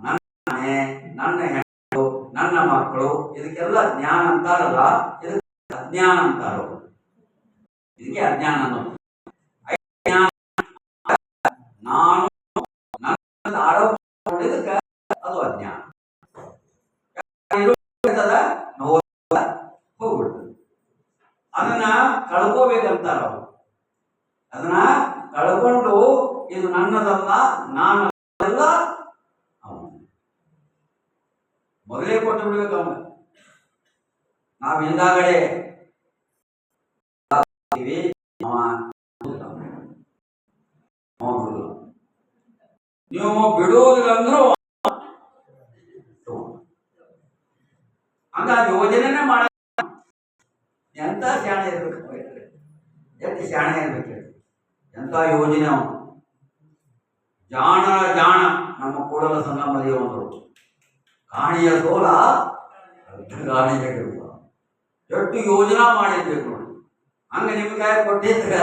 ನನ್ನ ಮನೆ, ನನ್ನ ಹೆಣ್ಣು, ನನ್ನ ಮಕ್ಕಳು, ಇದಕ್ಕೆಲ್ಲ ಜ್ಞಾನ ಅಂತಾರಲ್ಲ, ಇದಕ್ಕೆ ಅಜ್ಞಾನ ಅಂತಾರ. ಇದಕ್ಕೆ ಅಜ್ಞಾನ ಅನ್ನೋದು. ನಾನು ನನ್ನ ಆರೋಪ ಮಾಡಿದಕ್ಕೆ ಅದು ಅಜ್ಞಾನ. ಹೋಗ್ಬಿಡ್ತದೆ. ಅದನ್ನ ಕಳ್ಕೋಬೇಕಂತಾರ ಅವರು. ಅದನ್ನ ಕಳ್ಕೊಂಡು ಇದು ನನ್ನದಲ್ಲ, ನಾನಲ್ಲ, ಅವನು ಮೊದಲೇ ಕೊಟ್ಟು ಬಿಡ್ಬೇಕು. ಅವನು ನಾವು ಹಿಂದಾಗಡೆ ನೀವು ಬಿಡುವುದಿಲ್ಲಂದ್ರೂ ಹಂಗಾಗಿ ಯೋಜನೆ ಮಾಡ. ಎಂತ ಶಾಣೆ ಇರ್ಬೇಕು, ಎಷ್ಟು ಶಾಣೆ ಇರ್ಬೇಕು, ಎಂತ ಯೋಜನೆ ಅವನು. ಜಾಣ ಜಾಣ ನಮ್ಮ ಕೂಡಲ ಸಂಗಮ ದೇವರು ಕಾಣಿಯ ಸೋಲ ಗಾಣಿಗೆ ಎಷ್ಟು ಯೋಜನಾ ಮಾಡಿರ್ಬೇಕು ನೋಡಿ. ಹಂಗ ನಿಮ್ ಕೈ ಕೊಟ್ಟಿದ್ರ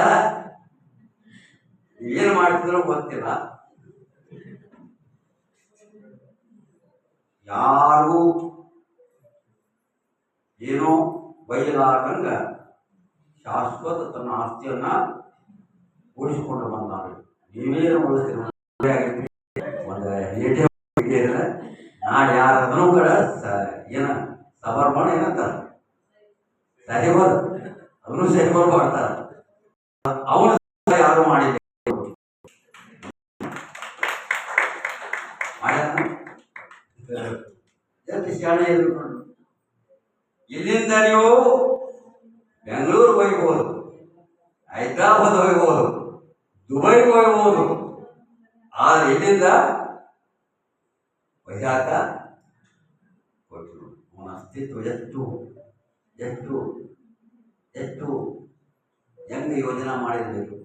ಏನ್ ಮಾಡ್ತಿದ್ರು ಗೊತ್ತಿಲ್ಲ. ಯಾರು ಏನೋ ಬೈಲಾರ್ದಂಗ ಶಾಶ್ವತ ತನ್ನ ಆಸ್ತಿಯನ್ನ ಉಳಿಸಿಕೊಂಡು ಬಂದಾರೆ. ನೀವೇನು ಉಳಿಸ್ತೀರ? ನಾಳೆ ಯಾರದನ್ನು ಕೂಡ ಏನ ಸಬರ್ಮಣ ಏನಂತಾರ, ಸಹಿಬರ್, ಅದನ್ನು ಸಹಿಬರ್ ಮಾಡ್ತಾರ. ಅವನು ಯಾರು ಮಾಡಿಲ್ಲ, ಎಷ್ಟು ಶಾಣೆ ಇರಬೇಕು. ಇಲ್ಲಿಂದ ನೀವು ಬೆಂಗಳೂರಿಗೆ ಹೋಗ್ಬೋದು, ಹೈದರಾಬಾದ್ ಹೋಗ್ಬೋದು, ದುಬೈಗೆ ಹೋಗ್ಬೋದು. ಆದ್ರೆ ಇಲ್ಲಿಂದ ವೈಜಾಗ ಕೊಟ್ಟರು. ಅವನ ಅಸ್ತಿತ್ವ ಎಷ್ಟು ಎಷ್ಟು ಎಷ್ಟು ಹೆಂಗೆ ಯೋಜನಾ ಮಾಡಿರ್ಬೇಕು.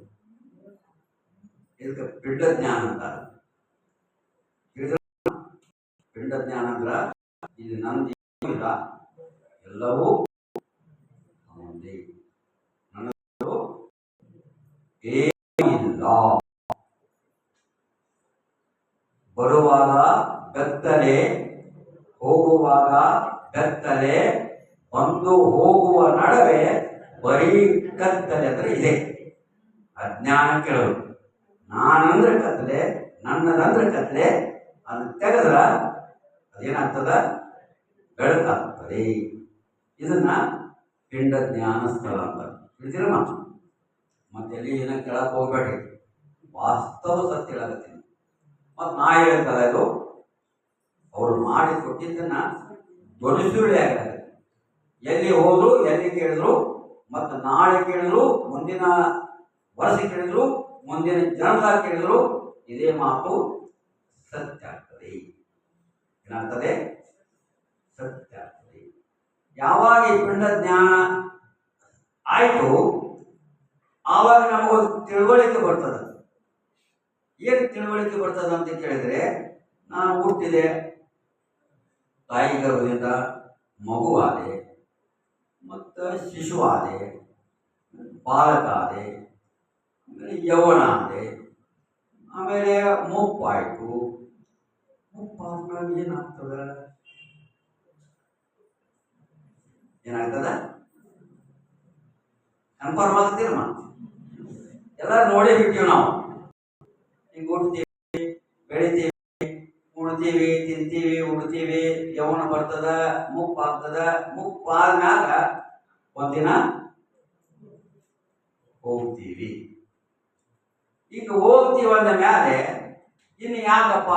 ಇದಕ್ಕೆ ಪಿಂಡ ಜ್ಞಾನ ಅಂತಾರೆ. ಪಿಂಡ ಜ್ಞಾನ ಅಂದ್ರ ಇದು ನಂದು ಇಲ್ಲ, ಎಲ್ಲವೂ ಅವನದೇ, ನನ್ನದು ಏನಿಲ್ಲ. ಬರುವಾಗ ಬೆತ್ತಲೆ, ಹೋಗುವಾಗ ಬೆತ್ತಲೆ, ಬಂದು ಹೋಗುವ ನಡುವೆ ಬರೀ ಕತ್ತಲೆ ಅಂದ್ರೆ ಇದೆ. ಅಜ್ಞಾನ ಕೇಳೋದು. ನಾನಂದ್ರೆ ಕತ್ತಲೆ, ನನ್ನದಂದ್ರೆ ಕತ್ತಲೆ. ಅದನ್ನ ತೆಗೆದ್ರ ಅದೇನಾಗ್ತದ? ಬೆಳಕಾಗ್ತದೆ. ಇದನ್ನ ಪಿಂಡ ಜ್ಞಾನ ಸ್ಥಳ ಅಂತ ತಿಳಿದಿರಮ್ಮ. ಮತ್ತೆ ಎಲ್ಲಿ ಏನ ಕೇಳಕ್ ಹೋಗ್ಬೇಡ್ರಿ, ವಾಸ್ತವ ಸತ್ಯ ಹೇಳತ್ತೀನಿ. ಮತ್ತು ನಾ ಹೇಳ್ತಲ್ಲ, ಇದು ಅವ್ರು ಮಾಡಿ ಕೊಟ್ಟಿದ್ದನ್ನ ಧ್ವನಿಸುಳ್ಳಿ ಆಗತ್ತೆ. ಎಲ್ಲಿ ಹೋದ್ರು, ಎಲ್ಲಿ ಕೇಳಿದ್ರು, ಮತ್ತು ನಾಳೆ ಕೇಳಿದ್ರು, ಮುಂದಿನ ವರ್ಷ ಕೇಳಿದ್ರು, ಮುಂದಿನ ಜನ್ಮದಾಗ ಕೇಳಿದ್ರು, ಇದೇ ಮಾತು ಸತ್ಯ ಆಗ್ತದೆ. ಏನಾಗ್ತದೆ? ಸತ್ಯ ಆಗ್ತದೆ. ಯಾವಾಗ ಈ ಪಿಂಡ ಜ್ಞಾನ ಆಯ್ತು, ಆವಾಗ ನಮಗೊಂದು ತಿಳುವಳಿಕೆ ಬರ್ತದ. ಏನು ತಿಳುವಳಿಕೆ ಬರ್ತದ ಅಂತ ಕೇಳಿದ್ರೆ, ನಾನು ಹುಟ್ಟಿದೆ, ತಾಯಿ ಗರ್ಭದಿಂದ ಮಗುವಾದೆ, ಮತ್ತು ಶಿಶುವಾದೆ, ಬಾಲಕ ಆದೆ, ಯೌವನ ಆದೆ, ಆಮೇಲೆ ಮುಪ್ಪಾಯ್ತು. ಮುಪ್ಪಾದ್ಮೇಲೆ ಏನಾಗ್ತದ? ಏನಾಗ್ತದ? ಕನ್ಫರ್ಮ್ ಆಗ್ತೀರಮ್ಮ? ಎಲ್ಲರೂ ನೋಡೇ ಬಿಟ್ಟಿವಿ ನಾವು. ಈಗ ಹುಡ್ತೀವಿ, ಬೆಳಿತೀವಿ, ಉಣ್ತೀವಿ, ತಿಂತೀವಿ, ಉಡ್ತೀವಿ, ಯೌವನ ಬರ್ತದ, ಮುಪ್ಪಾಗ್ತದ. ಮುಪ್ಪಾದ್ಮ್ಯಾಗ ಒಂದಿನ ಹೋಗ್ತೀವಿ. ಈಗ ಹೋಗ್ತೀವಿ ಅಂದ ಮ್ಯಾಲೆ ಇನ್ನು ಯಾಕಪ್ಪ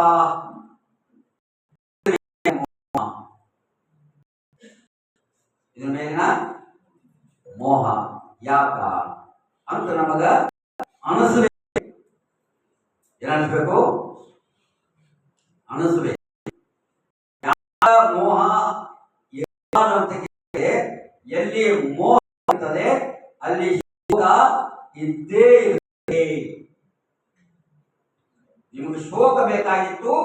ಇದ್ರ ಮೇಲಿನ ಮೋಹ ಯಾಕ ಅಂತ ನಮಗ ಅನಿಸ್ಬೇಕು. ಏನನ್ಸ್ಬೇಕು? ಅನಿಸ್ಬೇಕು. ಮೋಹ ಅಂತ ಕೇಳಿದ್ರೆ, ಎಲ್ಲಿ ಮೋಹ ಇರ್ತದೆ ಅಲ್ಲಿ ಶೋಕ ಇದ್ದೇ ಇರ್ತದೆ. ನಿಮಗೆ ಶೋಕ ಬೇಕಾಗಿತ್ತು,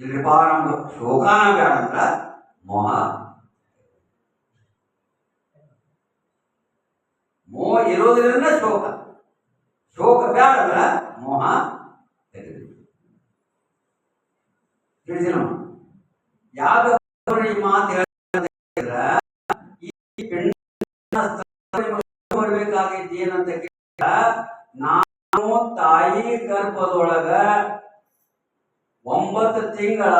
ಇಲ್ರಿಪ್ಪ ನಮ್ದು ಶೋಕಾನ ಬೇಡ ಅಂದ್ರ ಮೋಹ. ಮೋಹ ಇರೋದ್ರಿಂದ ಶೋಕ. ಶೋಕ ಬ್ಯಾಡ, ಮೋಹ ತೆಗೆದು ತಿಳಿದಿಲ್ಲ. ಯಾಕೆ ಈ ಮಾತು ಹೇಳಿದ್ರ ಈ ಬರ್ಬೇಕಾಗಿದ್ದು ಏನಂತ ಕೇಳಿದ್ರ, ನಾನು ತಾಯಿ ಗರ್ಭದೊಳಗ 9 ತಿಂಗಳ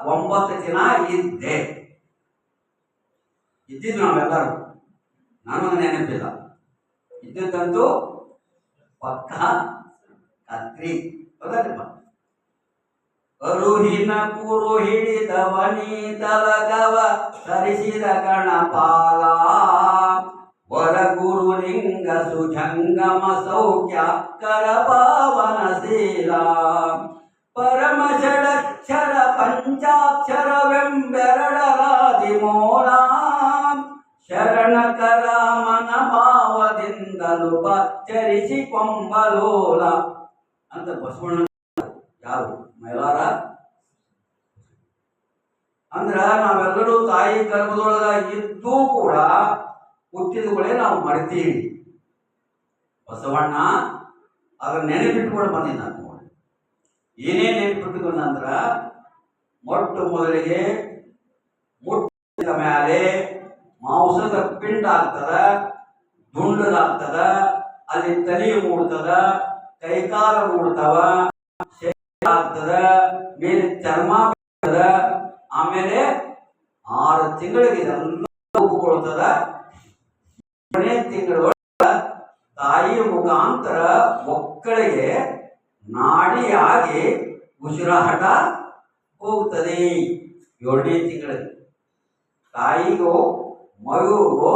9 ದಿನ ಇದ್ದೆ. ಇದ್ದಿದ್ದು ನಾವೆಲ್ಲರೂ, ನನಗೆ ನೆನಪಿಲ್ಲ. ಇದ್ದಂತೂ ಪಕ್ಕ ಕತ್ರಿ ಹೌದಲ್ಲಪ್ಪ. ಅರುಹಿನ ಕುರು ಹಿಡಿದವನಿ ತಲಕವ ಧರಿಸಿದ ಗಣಪಾಲ, ವರಗುರು ಲಿಂಗ ಸುಜಂಗಮ ಸೌಖ್ಯ ಕರ ಪಾವನಶೀಲ, ಪರಮ ಷಡಕ್ಷರ ಪಂಚಾಕ್ಷರವೆಂಬೆರಡರಾದಿ ಮೂಲ, ಶರಣಕರ ಮನ ಭಾವದಿಂದಲೂ ಬಚ್ಚರಿಸಿ ಕೊಂಬಲೋಲ ಅಂತ ಬಸವಣ್ಣ ಯಾರು ಮೈಲಾರ. ಅಂದ್ರ ನಾವೆಲ್ಲರೂ ತಾಯಿ ಗರ್ಭದೊಳಗ ಇದ್ದೂ ಕೂಡ ಹುಟ್ಟಿದಗಳೇ ನಾವು ಮರಿತೀವಿ. ಬಸವಣ್ಣ ಅದನ್ನ ನೆನಪಿಟ್ಕೊಂಡು ಬಂದಿದ್ದ ನೋಡಿ. ಏನೇ ನೆನಪಿಟ್ಕೊಂಡಂದ್ರ, ಮೊಟ್ಟ ಮೊದಲಿಗೆ ಮುಟ್ಟಿದ ಮೇಲೆ ಮಾಂಸದ ಪಿಂಡ ಆಗ್ತದ, ದುಂಡದಾಗ್ತದ, ಅಲ್ಲಿ ತಲೆ ಮೂಡ್ತದ, ಕೈಕಾಲ ಮೂಡ್ತವ, ಆಗ್ತದ, ಮೇಲೆ ಚರ್ಮ ಬರ್ತದ, ಆಮೇಲೆ 6 ತಿಂಗಳಿಗೆ ಇದೆಲ್ಲ ರೂಪುಗೊಳ್ತದ. 7ನೇ ತಿಂಗಳ ತಾಯಿಯ ಮುಖಾಂತರ ಮಕ್ಕಳಿಗೆ ನಾಡಿಯಾಗಿ ಉಸಿರಾಟ ಹೋಗ್ತದೆ. 7ನೇ ತಿಂಗಳಿಗೆ ತಾಯಿಗೂ ಮಗುವಿಗೂ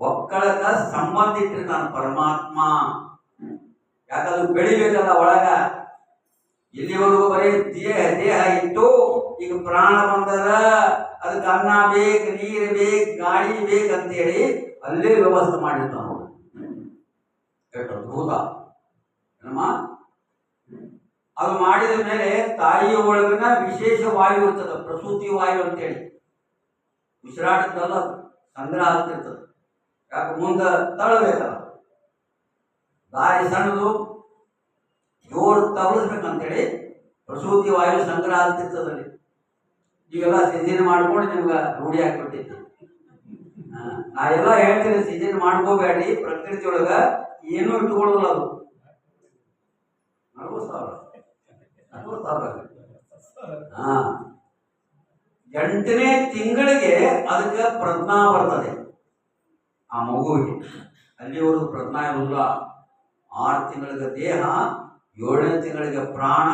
ಒಕ್ಕಳಕ ಸಂಬಂಧ ಇಟ್ಟಿರ್ತಾನ ಪರಮಾತ್ಮ. ಯಾಕಂದ್ರೆ ಬೆಳಿಬೇಕಲ್ಲ ಒಳಗ. ಇಲ್ಲಿವರೆಗೂ ಬರೀ ದೇಹ ಇಟ್ಟು, ಈಗ ಪ್ರಾಣ ಬಂದದ, ಅದಕ್ಕೆ ಅನ್ನ ಬೇಕು, ನೀರು ಬೇಕು, ಗಾಳಿ ಬೇಕಂತೇಳಿ ಅಲ್ಲೇ ವ್ಯವಸ್ಥೆ ಮಾಡಿರ್ತಾನ. ಎಷ್ಟು ಅದ್ಭುತ ಏನಮ್ಮ. ಅದು ಮಾಡಿದ ಮೇಲೆ ತಾಯಿಯ ಒಳಗಿನ ವಿಶೇಷ ವಾಯು ಇರ್ತದೆ, ಪ್ರಸೂತಿ ವಾಯು ಅಂತೇಳಿ. ಉಸಿರಾಟದಲ್ಲ ಸಂಗ್ರಹ ಆಗ್ತಿರ್ತದೆ. ಯಾಕೆ ಮುಂದೆ ತಳಬೇಕಲ್ಲ, ದಾರಿ ಸಣ್ಣದು, ಜೋರು ತಗಲಿಸ್ಬೇಕಂತೇಳಿ ಪ್ರಸೂತಿ ವಾಯು ಸಂಗ್ರಹ ಆಗ್ತಿರ್ತದಲ್ಲಿ. ಈಗೆಲ್ಲ ಸಿಜನ್ ಮಾಡ್ಕೊಂಡು ನಿಮ್ಗೆ ರೂಢಿ ಹಾಕ್ಬಿಟ್ಟಿದ್ದೆ. ನಾ ಎಲ್ಲ ಹೇಳ್ತೀನಿ, ಸಿಜನ್ ಮಾಡ್ಕೋಬೇಡಿ. ಪ್ರಕೃತಿ ಒಳಗ ಏನೂ ಇಟ್ಕೊಳ್ಳೋಲ್ಲ. ಅದು 40,000 8ನೇ ತಿಂಗಳಿಗೆ ಅದಕ್ಕೆ ಪ್ರಜ್ಞಾ ಬರ್ತದೆ ಆ ಮಗುವಿಗೆ. ಅಲ್ಲಿವರೆಗೂ ಪ್ರಜ್ಞಾ ಇರುವುದಿಲ್ಲ. 6 ತಿಂಗಳಿಗೆ ದೇಹ, 7ನೇ ತಿಂಗಳಿಗೆ ಪ್ರಾಣ.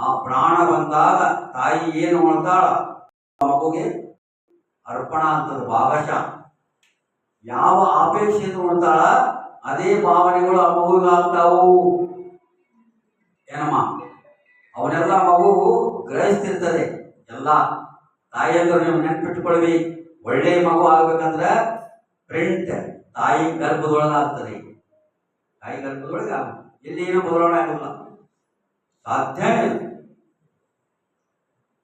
ಆ ಪ್ರಾಣ ಬಂದಾಗ ತಾಯಿ ಏನು ಮಾಡ್ತಾಳ, ಮಗುಗೆ ಅರ್ಪಣ ಅಂತದ ಭಾಗಶಃ. ಯಾವ ಅಪೇಕ್ಷೆಯನ್ನು ಉಳ್ತಾಳ ಅದೇ ಭಾವನೆಗಳು ಆ ಮಗುಗಾಗ್ತಾವು ಏನಮ್ಮ. ಅವನೆಲ್ಲ ಮಗು ಗ್ರಹಿಸ್ತಿರ್ತದೆ ಎಲ್ಲ. ತಾಯಿಯಂದ್ರೆ ನೀವು ನೆನ್ಪಿಟ್ಕೊಳ್ವಿ, ಒಳ್ಳೆ ಮಗು ಆಗ್ಬೇಕಂದ್ರೆ ಪ್ರಿಂಟ್ ತಾಯಿ ಗರ್ಭದೊಳಗಾಗ್ತದೆ. ತಾಯಿ ಗರ್ಭದೊಳಗೆ ಇಲ್ಲಿ ಏನೂ ಬದಲಾವಣೆ ಆಗೋಲ್ಲ, ಸಾಧ್ಯ ಇಲ್ಲ.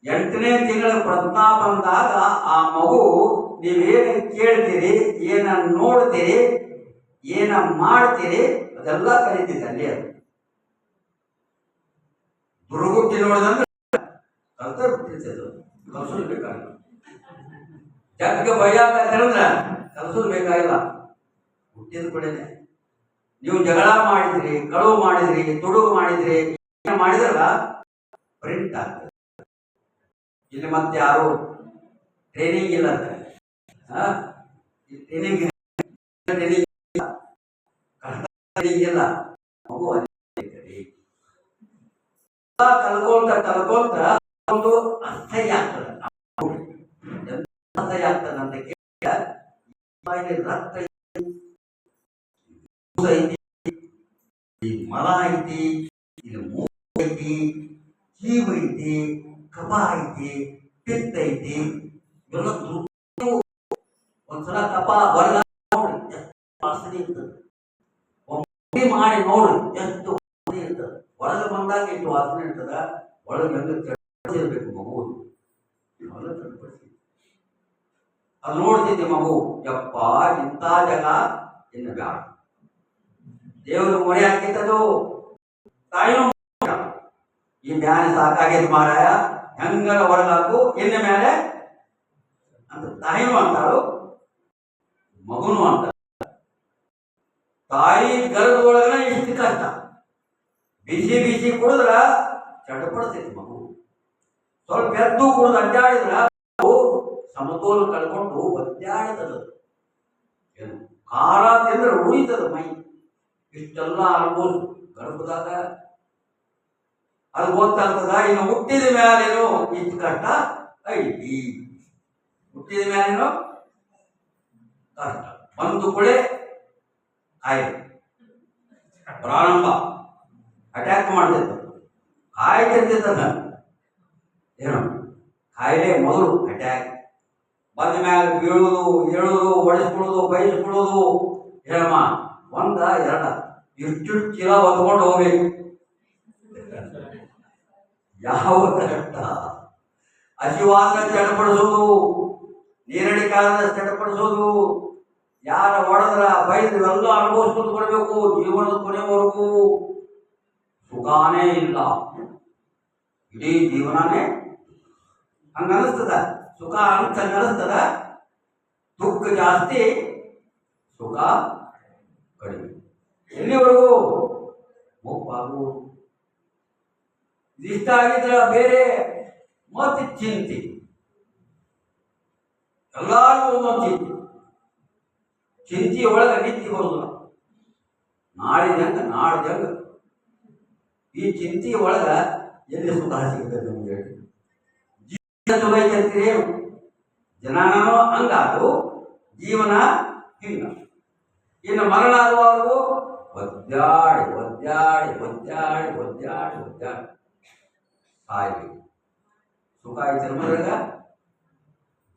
8ನೇ ತಿಂಗಳ ಪ್ರಜ್ಞಾ ಬಂದಾಗ ಆ ಮಗು ನೀವೇನು ಕೇಳ್ತೀರಿ, ಏನ ನೋಡ್ತೀರಿ, ಏನ ಮಾಡ್ತೀರಿ ಅದೆಲ್ಲ ಕಲಿತಿದ್ದೆ ಅಲ್ಲಿ. ಅದು ದುರ್ಗುಟ್ಟಿ ನೋಡಿದಂದ್ರೆ ಕಲ್ತ ಬಿಟ್ಟಿರ್ತದೆ, ಕಲ್ಸೋದು ಬೇಕಾಗಿಲ್ಲ. ಜಗ್ಗ ಭಯ ಅಂತ ಹೇಳಿದ್ರೆ ಕಲ್ಸೋದು ಬೇಕಾಗಿಲ್ಲ. ಹುಟ್ಟಿದ ಕಡೆನೆ ನೀವು ಜಗಳ ಮಾಡಿದ್ರಿ, ಕಳುವು ಮಾಡಿದ್ರಿ, ತುಡುಗು ಮಾಡಿದ್ರಿ, ಏನು ಮಾಡಿದ್ರಲ್ಲ ಪ್ರಿಂಟ್ ಆಗ್ತದೆ. ಇಲ್ಲಿ ಮತ್ತೆ ಯಾರು ಟ್ರೈನಿಂಗ್ ಇಲ್ಲ, ಟ್ರೈನಿಂಗ್ ಇಲ್ಲ. ಮಗು ಕಲ್ಕೊಂತ ಒಂದು ಅಸಹ್ಯ ಆಗ್ತದೆ. ಅಸಹ್ಯ ಆಗ್ತದೆ ಅಂತ ಕೇಳಿ ರಕ್ತ ಐತಿ, ಮಲ ಐತಿ, ಇಲ್ಲಿ ಮೂಗು ಐತಿ, ಜೀವ ಐತಿ, ಕಫ ಐತಿ, ಪಿತ್ತ ಐತಿ. ಇವೆಲ್ಲ ಒಂದ್ಸಲ ಕಫ ಹೊರಗ ನೋಡಿ ಎಷ್ಟು ವಾಸನೆ ಇರ್ತದೆ. ಮಾಡಿ ನೋಡಿ ಎಷ್ಟು ವಾಸನೆ ಇರ್ತದೆ. ಒಳಗೆ ಬಂದಾಗ ಎಷ್ಟು ವಾಸನೆ ಇರ್ತದ, ಒಳಗೆ ಇರ್ಬೇಕು ಮಗು. ಅದು ನೋಡ್ತಿದ್ದೆ ಮಗು, ಯಪ್ಪ ಇಂಥ ಜಗ ಇನ್ನು ಬ್ಯಾಡ. ದೇವರು ಮೊರೆ ಹಾಕಿತ್ತದು. ತಾಯಿನೂ ಈ ಬ್ಯಾನೆ ಸಾಕಾಗೈತಿ ಮಾರಾಯ, ಹೆಂಗರ ಹೊರಗಾಕು ಎಣ್ಣೆ ಮೇಲೆ ಅಂತ ತಾಯಿನೂ ಅಂತಾಳು, ಮಗುನು ಅಂತ. ತಾಯಿ ಗರ್ಭದೊಳಗನ ಇಷ್ಟು ಕಷ್ಟ, ಬಿಸಿ ಬಿಸಿ ಕುಡಿದ್ರ ಚಟಪಡ್ತೈತಿ ಮಗು. ಸ್ವಲ್ಪ ಎದ್ದು ಕುಡಿದು ಅಡ್ಡಾಡಿದ್ರ ಸಮತೋಲ ಕಳ್ಕೊಂಡು ಒದ್ದಾಡಿತದ. ಏನು ಖಾರ ತಿಂದ್ರೆ ಉಳಿತದ ಮೈ. ಇಷ್ಟೆಲ್ಲ ಅನುಭವಿಸ್ ಗರ್ಭದಾಗ ಅದು ಗೊತ್ತಾಗ್ತದ. ಇನ್ನು ಹುಟ್ಟಿದ ಮ್ಯಾಲೇನು ಇಷ್ಟು ಕಷ್ಟ ಐತಿ, ಹುಟ್ಟಿದ ಮ್ಯಾಲೇನು ಕಷ್ಟ. ಒಂದು ಕುಳೆ ಕಾಯಿಲೆ ಪ್ರಾರಂಭ ಅಟ್ಯಾಕ್ ಮಾಡ್ತಿತ್ತು, ಕಾಯಿ ತಿಂತಿದ್ದ. ಏನು ಕಾಯಿಲೆ ಮೊದಲು ಅಟ್ಯಾಕ್ ಬಂದ ಮ್ಯಾಗ ಬೀಳುವುದು, ಏಳುವುದು, ಒಡಿಸ್ಕೊಳ್ಳೋದು, ಬಯಸ್ಕೊಳ್ಳೋದು. ಹೇಳಮ್ಮ ಒಂದ ಎರಡ ಇಷ್ಟು ಚೀಲ ಹೊತ್ಕೊಂಡು ಹೋಗ್ಬೇಕು. ಯಾವ ಕಷ್ಟ, ಹಸಿವಾದ ಚಟಪಡಿಸೋದು, ನೀರಡಿ ಕಾಲದ ಚಟಪಡಿಸೋದು, ಯಾರ ಹೊಡೆದ್ರ ಬೈದ್ರೆ ಎಲ್ಲ ಅನುಭವಿಸ್ಕೊಂಡು ಬರಬೇಕು ಜೀವನದ ಕೊನೆವರೆಗೂ. ಸುಖಾನೇ ಇಲ್ಲ, ಇಡೀ ಜೀವನನೇ ಹಂಗನಿಸ್ತದ. ಸುಖ ಅಂತ ಅನಿಸ್ತದ, ದುಃಖ ಜಾಸ್ತಿ, ಸುಖ ಕಡಿಮೆ. ಎಲ್ಲಿವರೆಗೂ ಮುಪ್ಪಾಗು. ಇಷ್ಟ ಆಗಿದ್ರ ಬೇರೆ ಮತ್ತೆ ಚಿಂತೆ, ಎಲ್ಲಾರು ಒಂದೊಂದು ಚಿಂತೆ. ಚಿಂತೆ ಒಳಗೆ ನಿಂತಿ ಬರುದಿಲ್ಲ. ನಾಳಿದಂಗ ನಾಡ್ದಂಗ ಈ ಚಿಂತೆ ಒಳಗ ಎಲ್ಲಿ ಸುಖ ಸಿಗ್ತದೆ ನಮ್ಗೆ? ಜೀವನ ಸುಖ ಐತಂತೀರಿ, ಜನನೂ ಹಂಗಾದು, ಜೀವನ ಹಿಂಗ. ಇನ್ನು ಮರಣ ಆಗುವವರೆಗೂ ಒದ್ದಾಡಿ ಒದ್ದಾಡಿ ಒದ್ದಾಡಿ ಒದ್ದಾಡಿ ಒದ್ದಾಡಿ ಸಾಯ್ಬೇಕು. ಸುಖ ಐತೆ ನಮ್ಮದ್ರಾಗ?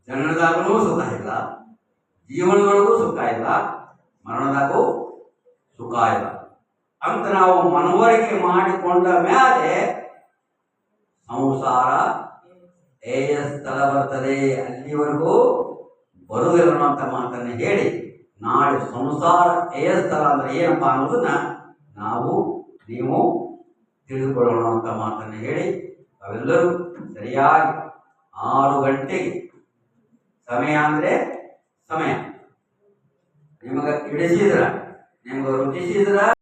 ಜನನದಾಗೂ ಸುಖ ಇಲ್ಲ, ಜೀವನದೊಳಗೂ ಸುಖ ಇಲ್ಲ, ಮರಣದಾಗೂ ಸುಖ ಇಲ್ಲ ಅಂತ ನಾವು ಮನವರಿಕೆ ಮಾಡಿಕೊಂಡ ಮೇಲೆ ಸಂಸಾರ ಸ್ಥಳ ಬರ್ತದೆ. ಅಲ್ಲಿವರೆಗೂ ಬರುವುದಿಲ್ಲ ಅಂತ ಮಾತನ್ನು ಹೇಳಿ, ನಾಳೆ ಸಂಸಾರ ಸ್ಥಳ ಅಂದ್ರೆ ಏನಪ್ಪಾ ಅನ್ನೋದನ್ನ ನಾವು ನೀವು ತಿಳಿದುಕೊಳ್ಳೋಣ ಅಂತ ಮಾತನ್ನು ಹೇಳಿ, ಅವೆಲ್ಲರೂ ಸರಿಯಾಗಿ 6 ಗಂಟೆಗೆ ಸಮಯ ಅಂದ್ರೆ ಸಮಯ ನಿಮಗೆ ಇಡಿಸಿದ್ರ, ನಿಮ್ಗೆ ರುಚಿಸಿದ್ರ